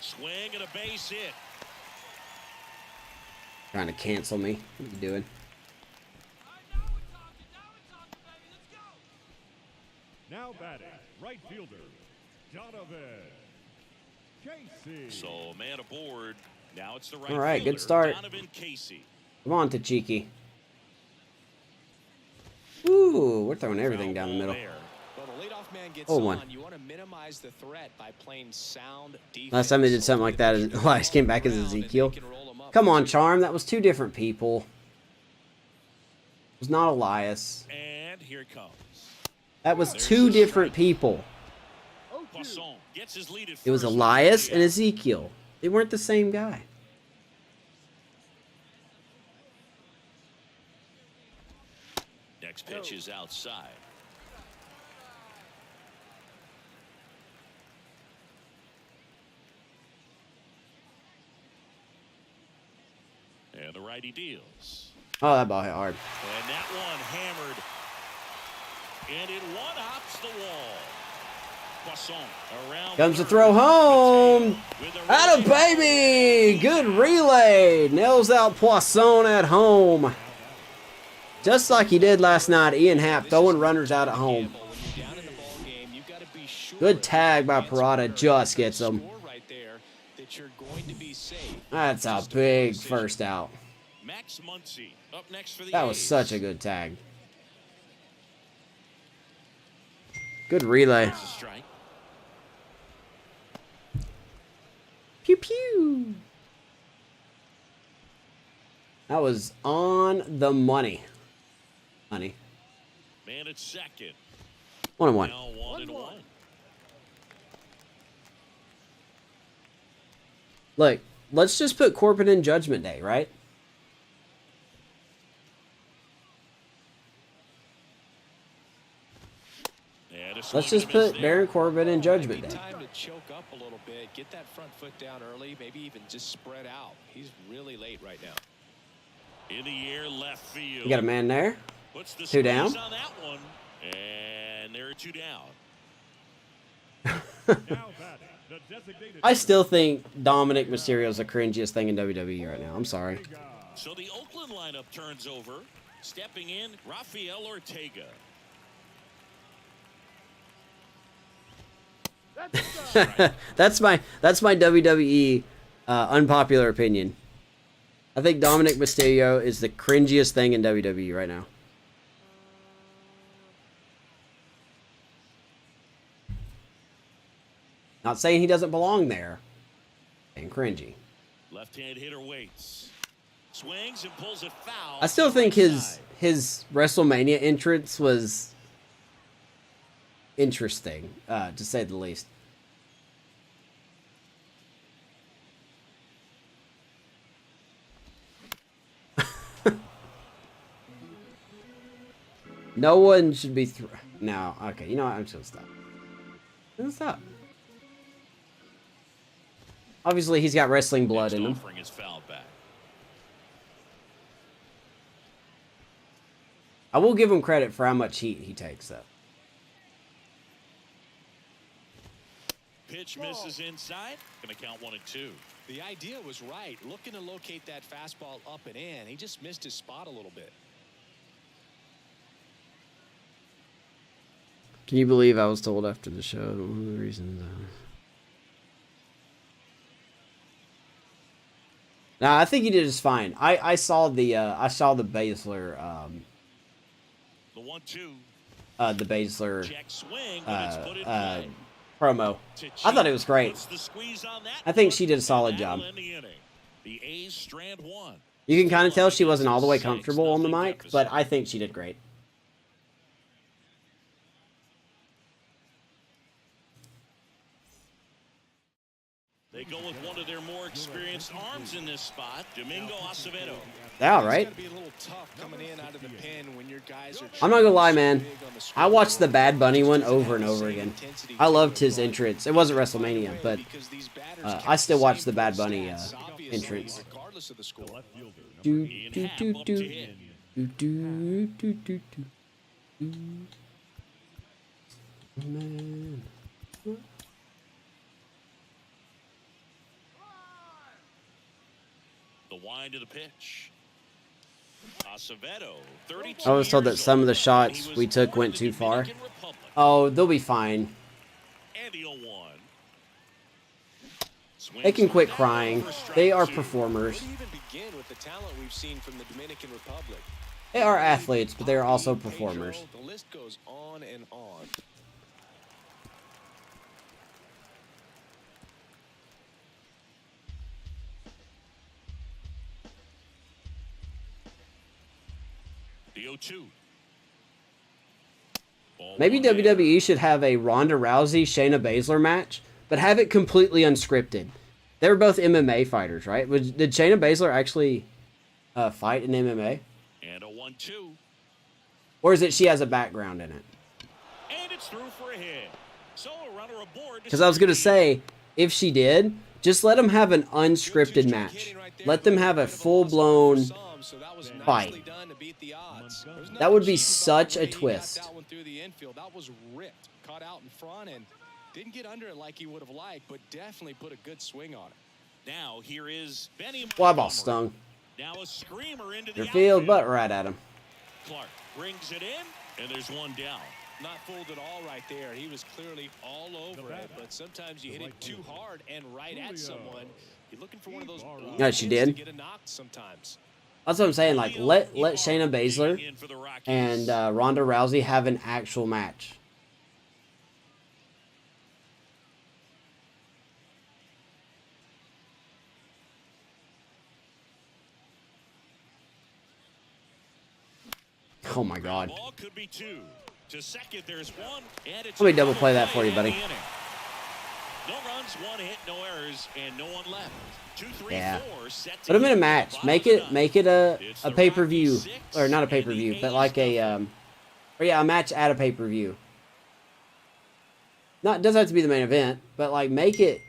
Swing and a base hit. Trying to cancel me. What are you doing? now batting, right fielder, Donovan. Casey. So a man aboard. Now it's the right All right, fielder, good start. Donovan Casey. Come on, Tachiki. Ooh, we're throwing everything down the middle. Well, the leadoff man gets One. on. You want to minimize the threat by playing sound defense. Last time they did something like that, Elias came back as Ezekiel. Come on, Charm. That was two different people. It was not Elias. And here it comes. That was two different people. Poisson gets his lead at It was first. Elias and Ezekiel. They weren't the same guy. Next pitch is outside. And the righty deals. Oh, that ball hit hard. And that one hammered. And it one-hops the wall. Poisson around. Comes the third. throw home. With the Atta relay. baby! Good relay. Nails out Poisson at home. Just like he did last night, Ian Happ throwing runners out at home. Good tag by Parada. Just gets him. That's a big first out. Max Muncy up next for the That was A's. such a good tag. Good relay. That's a strike. Pew pew. That was on the money. Money. Man at second. 1-1. Now 1-1. Look, let's just put Corbin in Judgment Day, right? And a swing Let's just and a miss put there. Baron Corbin in Judgment Maybe Day. time to choke up a little bit, get that front foot down early, maybe even just spread out. He's really late right now. In the air, left field. You got a man there. Puts the Two down. squeeze on that one. And there are 2 down. Now batting, the designated I still think Dominic Mysterio is the cringiest thing in WWE right now. I'm sorry. So the Oakland lineup turns over. Stepping in, Rafael Ortega. That's my WWE unpopular opinion. I think Dominic Mysterio is the cringiest thing in WWE right now. Not saying he doesn't belong there. And cringy. Left-hand hitter waits. Swings and pulls it foul. I still think his WrestleMania entrance was interesting, to say the least. No one should be no, okay, you know what? I'm just gonna stop. I'm gonna stop. Obviously, he's got wrestling blood in him. Offering is fouled back. I will give him credit for how much heat he takes, though. Pitch misses inside. Gonna count 1 and 2. The idea was right, looking to locate that fastball up and in. He just missed his spot a little bit. Can you believe I was told after the show one of the reasons? No, I think he did just fine. I saw the Baszler The 1-2. the Baszler Check swing, but it's put in play. promo. I thought it was great. Puts the squeeze on that I think one, she did a solid and that'll job. end the inning. The A's strand 1. You can kind of tell she wasn't all the way 6-0 comfortable on the mic, deficit. but I think she did great. They go with one of their more experienced arms in this spot, Domingo Acevedo. Yeah, It's right? gotta be a little tough coming in out of the pen when your guys are I'm not gonna lie, so man. big on the I score. watched the Bad Bunny one Just doesn't over and have the over same again. intensity I to loved it, his but entrance. It wasn't WrestleMania, but because these batters I count still the watched same the Bad for Bunny stats, obviously, entrance. regardless of the score. the left fielder, Do number Ian do Happ do up do to hit. do do do do do. Man. The wind of the pitch. Acevedo, 32 I was told that years some of the old. shots He was we took born in went the too far. Dominican Republic. Oh, they'll be fine. And the 0-1. They can quit Swings crying. for strike They are 2. performers. Where do you even begin with the talent we've seen from the Dominican Republic? They are athletes, but they are also Pedro, performers. The list goes on and on. The 0-2. Ball Maybe one there. WWE should have a Ronda Rousey Shayna Baszler match, but have it completely unscripted. They were both MMA fighters, right? Did Shayna Baszler actually fight in MMA, And a 1-2. or is it she has a background in it? And it's through for a hit. So a runner aboard. Because I was gonna say, if she did, just let them have an unscripted match. Let them have a full-blown fight. That would be such a twist. That one through the infield. That was ripped, caught out in front, and didn't get under it like he would have liked, but definitely put a good swing on it. Now here is Benny Fly ball Montgomery. stung. Now a screamer into the Your field, outfield. but right at him. Clark brings it in, and there's one down. Not fooled at all right there. He was clearly all over it, but sometimes you hit it too hard and right at someone. You're looking for one of those No, she did. to get a knock sometimes. That's what I'm saying. Like, let Shayna Baszler In for the Rockies. and Ronda Rousey have an actual match. Oh my God. Ball could be 2. To second, there's 1. And it's Let me double play that for you, buddy. in the inning. No runs, 1 hit, no errors, and no one left. 2, 3, Yeah. 4 set to Put them in a hit match. bottom Make of the it ninth. make it a It's the pay-per-view, Rockies 6 or not a and the pay-per-view, but A's like a nothing. or yeah, a match at a pay-per-view. Not doesn't have to be the main event, but like make it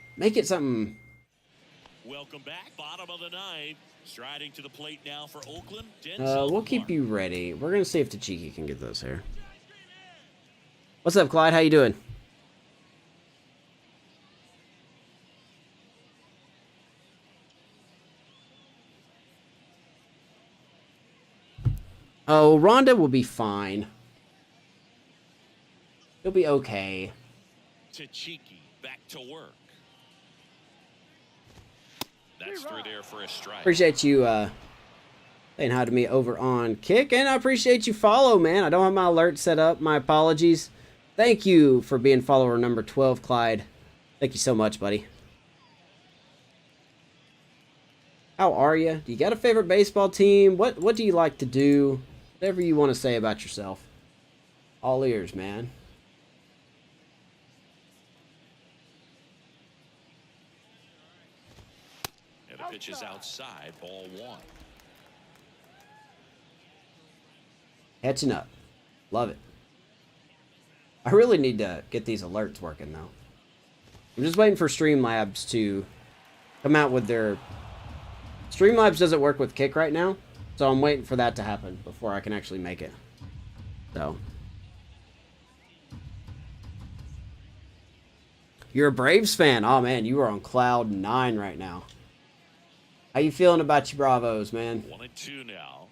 something. Welcome back. Bottom of the ninth. Striding to the plate now for Oakland. We'll keep you ready. We're gonna see if Tachiki can get those here. What's up, Clyde? How you doing? Oh, Rhonda will be fine. He'll be okay. Tachiki back to work. That's through there for a strike. Appreciate you saying hi to me over on Kick, and I appreciate you follow, man. I don't have my alert set up. My apologies. Thank you for being follower number 12, Clyde. Thank you so much, buddy. How are you? Do you got a favorite baseball team? What do you like to do? Whatever you want to say about yourself. All ears, man. And the pitch is outside, ball one. Catching up. Love it. I really need to get these alerts working, though. I'm just waiting for Streamlabs to come out with their... Streamlabs doesn't work with Kick right now, so I'm waiting for that to happen before I can actually make it. So... You're a Braves fan? Oh, man, you are on cloud 9 right now. How you feeling about your Bravos, man? 1-2 now.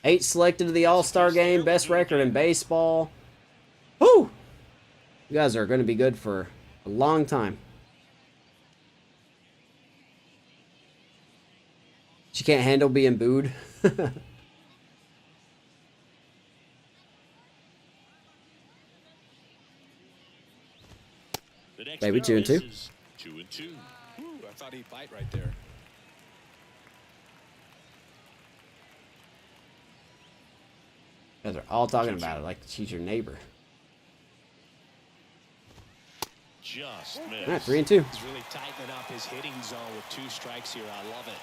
8 selected to the All-Star game. Best record in baseball. Woo! You guys are going to be good for a long time. She can't handle being booed. Maybe 2-2. 2-2. Ooh, I thought he'd bite right there. You guys are all talking about it like she's your neighbor. Just All right, missed. 3-2. He's really tightening up his hitting zone with 2 strikes here. I love it.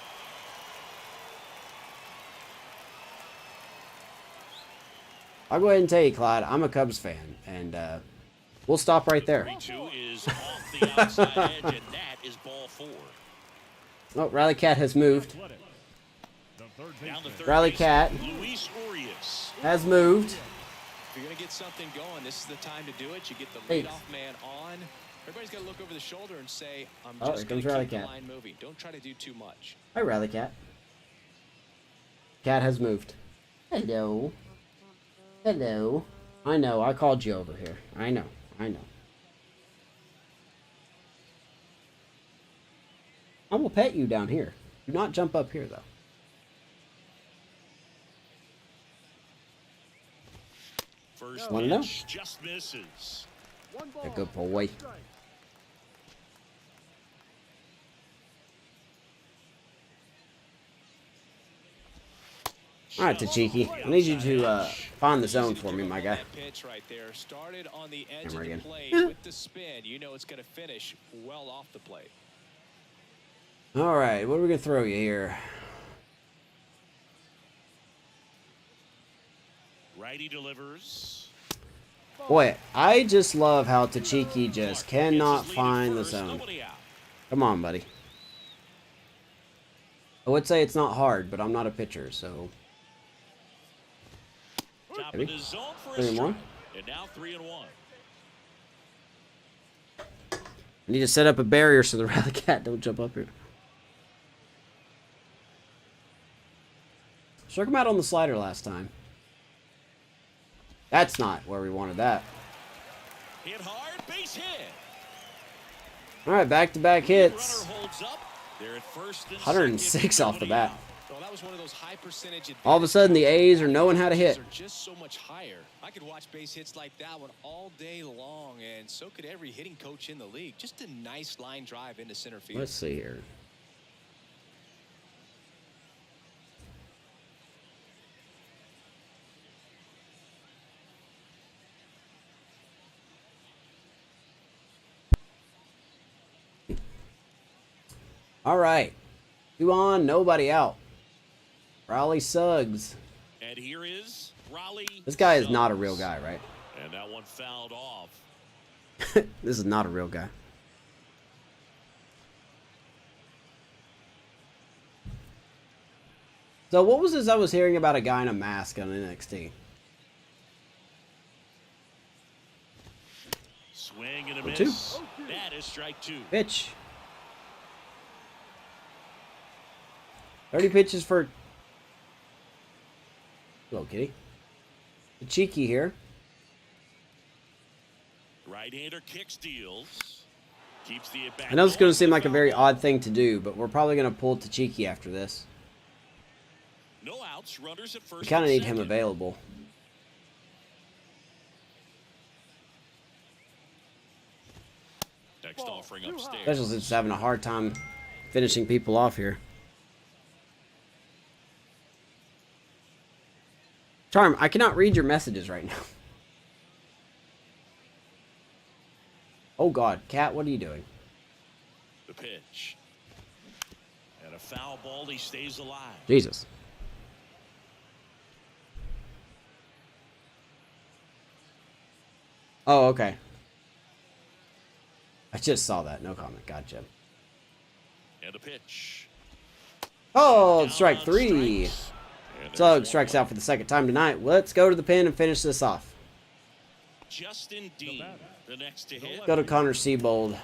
I'll go ahead and tell you, Clyde, I'm a Cubs fan, and we'll stop right there. 3-2 is off the outside edge, and that is ball 4. Oh, Riley Cat has moved. Athletics. The third Down to baseman. third Riley base, Cat Luis Urias. has moved. If you're going to get something going, this is the time to do it. You get the Hey. leadoff man on. Everybody's got to look over the shoulder and say, I'm Oh, just here going comes to Riley keep the Cat. line moving. Don't try to do too much. Hi, Riley Cat. Cat has moved. Hello. Hello. I know, I called you over here. I know. I know. I will pet you down here. Do not jump up here, though. First Wanna know? pitch just misses. A good boy. All right, Tachiki. I need you to find the zone for me, my guy. That pitch right there started on the edge Hammer of the again. plate with the spin. You know it's going to finish well off the plate. All right, what are we gonna throw you here? Righty delivers. Boy, I just love how Tachiki just cannot Gets his lead at find the first, zone. nobody out. Come on, buddy. I would say it's not hard, but I'm not a pitcher, so... Top Maybe. of the zone for a 3-1. strike. And now 3-1. I need to set up a barrier so the Rally Cat don't jump up here. Struck him out on the slider last time. That's not where we wanted that. Hit hard, base hit. All right, back-to-back hits. Runner holds up. They're at first and 106 second, off the nobody bat. out. Well, that was one of those high percentage All of a sudden, the A's are knowing how to hit. are just so much higher. I could watch base hits like that one all day long, and so could every hitting coach in the league. Just a nice line drive into center field. Let's see here. All right. 2 on, nobody out. Raleigh Suggs. And here is Raleigh. This guy is not a Suggs. real guy, right? And that one fouled off. This is not a real guy. So what was this I was hearing about a guy in a mask on NXT? Swing and a Two. miss. That is strike 2. Pitch. 30 pitches for... Hello, kitty. The cheeky here. Right-hander kick steals. Keeps the at-bat I know it's going going to seem for like a foul very ball. odd thing to do, but we're probably going to pull to cheeky after this. No outs, runners at first. We kind of and need him second. available. Next offering upstairs. Especially since it's having a hard time finishing people off here. Charm, I cannot read your messages right now. Oh God, Cat, what are you doing? The pitch. And a foul ball, he stays alive. Jesus. Oh, okay. I just saw that. No comment. Gotcha. And a pitch. Oh, Down strike on 3. strikes. And there's Sugg one strikes away. out for the second time tonight. Let's go to the pin and finish this off. Justin Dean, the next to hit. Go to Connor Siebold.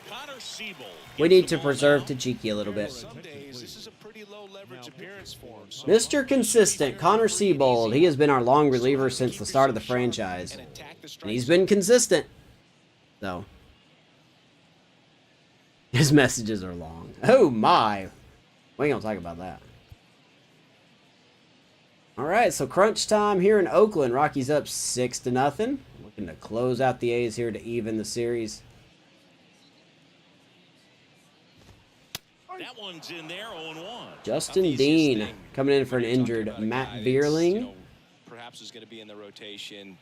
Connor Siebold. We gets need the to ball preserve now. to cheeky a little bit. Some days, this is a pretty low leverage appearance for him. So Mr. Consistent, Connor Siebold. He has been our long reliever since the start of the franchise. and attack the And he's strike been consistent. So. His messages are long. Oh my. We ain't gonna talk about that. Alright, so crunch time here in Oakland. Rockies up 6-0. Looking to close out the A's here to even the series. That one's in there, 0-1. Justin Not the easiest Dean thing coming in for when an you're talking injured about a Matt guy that's, Bierling. Perhaps is going to be in the rotation.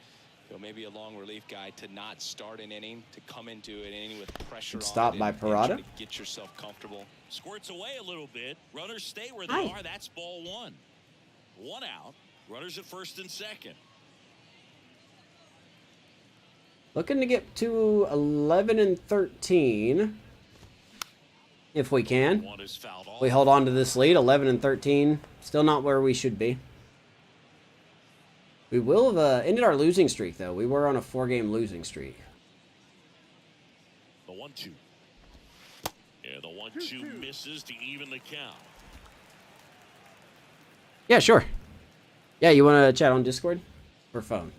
Maybe a long relief guy to not start an inning, to come into an inning with pressure on Stopped it by and Parada. try to get yourself comfortable. Squirts away a little bit. Runners stay where they Hi. are. That's ball 1. 1 out. Runners at first and second. Looking to get to 11-13. If we can. One is fouled off. We hold on to this lead, 11-13. Still not where we should be. We will have ended our losing streak, though. We were on a 4-game losing streak. The 1-2. Yeah, the 1-2 misses to even the count. Yeah, sure. Yeah, you want to chat on Discord? Or phone?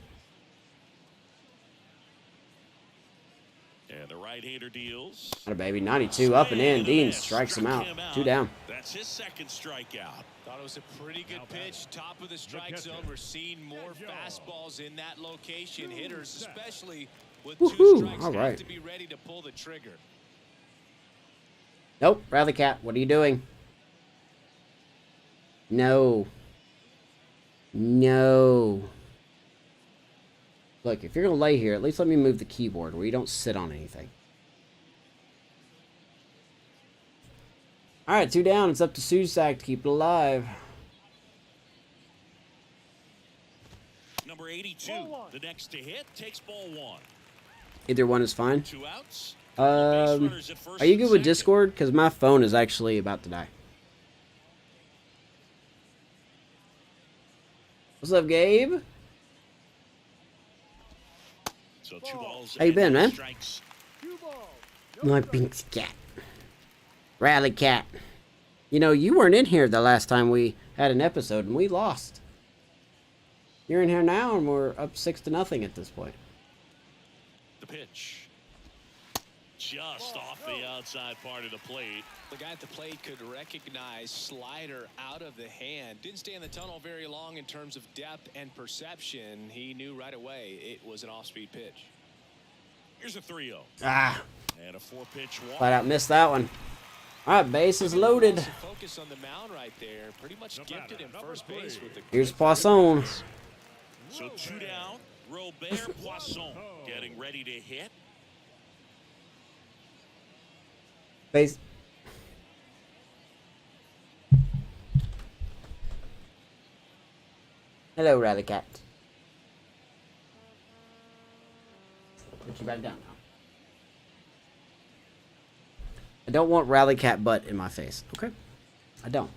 And the right-hander deals. Not a baby. 92 up and in. Swing Dean a miss. strikes him Struck out. 2 down. That's his second strikeout. Thought it was a pretty good pitch, top of the strike catcher. zone. We're seeing more fastballs in that location. Hitters, especially with Woohoo, two strikes, all right. have to be ready to pull the trigger. Nope. Bradley Cat, what are you doing? No. No. Look, if you're going to lay here, at least let me move the keyboard where you don't sit on anything. Alright, 2 down. It's up to Susak to keep it alive. Number 82, the next to hit, takes ball 1. Either one is fine. 2 outs. Are you good with Discord? Because my phone is actually about to die. What's up, Gabe? So 2 balls. How you been, and man? Strikes. My pink cat. Rally Cat. You know, you weren't in here the last time we had an episode, and we lost. You're in here now, and we're up 6-0 at this point. The pitch. Just off the outside part of the plate. The guy at the plate could recognize slider out of the hand. Didn't stay in the tunnel very long in terms of depth and perception. He knew right away it was an off-speed pitch. Here's a 3-0. Ah, And a 4-pitch walk. flat out missed that one. All right, base is loaded. Focus on the mound right there. Pretty much gifted him first base with the Here's Poisson. So 2 down. Robert Poisson getting ready to hit. Base. Hello, Rally Cat. Put you back down now. I don't want Rally Cat butt in my face. Okay. I don't.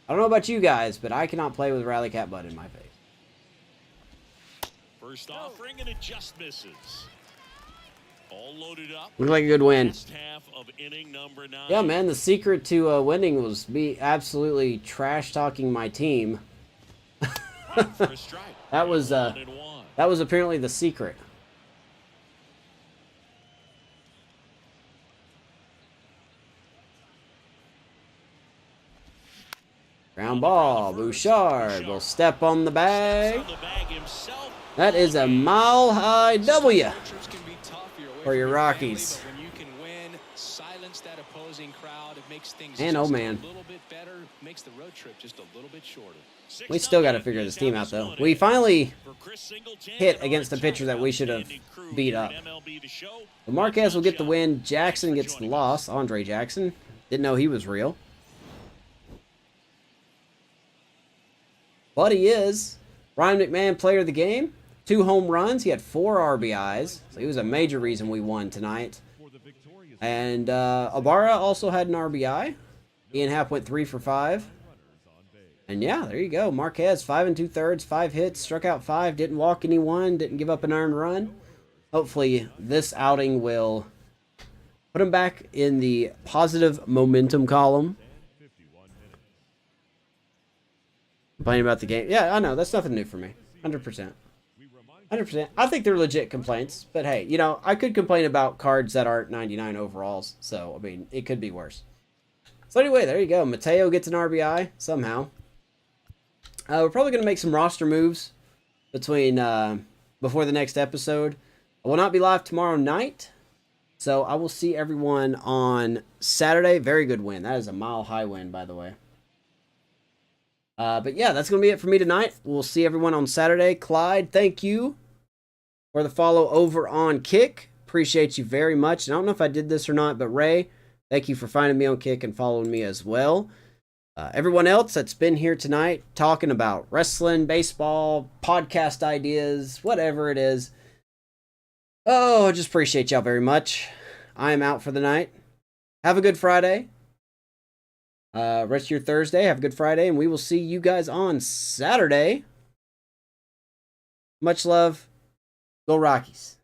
I don't know about you guys, but I cannot play with Rally Cat butt in my face. First offering and it just misses. All loaded up. Looked like a good win. Last half of inning number 9. Yeah, man, the secret to winning was me absolutely trash-talking my team. For a strike. That was 1-1. that was apparently the secret. Ground ball. Bouchard will step on the bag. On the bag himself. That is a mile-high W Road trips can be tough. You're away for your from Rockies. family, but when you can win, silence that opposing crowd, it makes things And just oh man, a little bit better, makes the road trip just a little bit shorter. we still got to figure this team out though. We finally hit against a pitcher that we should have beat up. But Marquez will get the win. Jackson gets the loss. Andre Jackson. Didn't know he was real. But he is. Ryan McMahon, player of the game. 2 home runs. He had 4 RBIs. So he was a major reason we won tonight. And Ibarra also had an RBI. Ian Happ went 3 for 5. And yeah, there you go. Marquez, 5 2/3, 5 hits, struck out 5, didn't walk anyone, didn't give up an earned run. Hopefully this outing will put him back in the positive momentum column. Complaining about the game. Yeah, I know. That's nothing new for me. 100%. 100%. I think they're legit complaints. But hey, you know, I could complain about cards that aren't 99 overalls. So, I mean, it could be worse. So anyway, there you go. Mateo gets an RBI somehow. We're probably going to make some roster moves between before the next episode. I will not be live tomorrow night. So I will see everyone on Saturday. Very good win. That is a mile-high win, by the way. But yeah, that's going to be it for me tonight. We'll see everyone on Saturday. Clyde, thank you for the follow over on Kick. Appreciate you very much. And I don't know if I did this or not, but Ray, thank you for finding me on Kick and following me as well. Everyone else that's been here tonight talking about wrestling, baseball, podcast ideas, whatever it is. Oh, I just appreciate y'all very much. I am out for the night. Have a good Friday. Rest of your Thursday. Have a good Friday, and we will see you guys on Saturday. Much love. Go Rockies.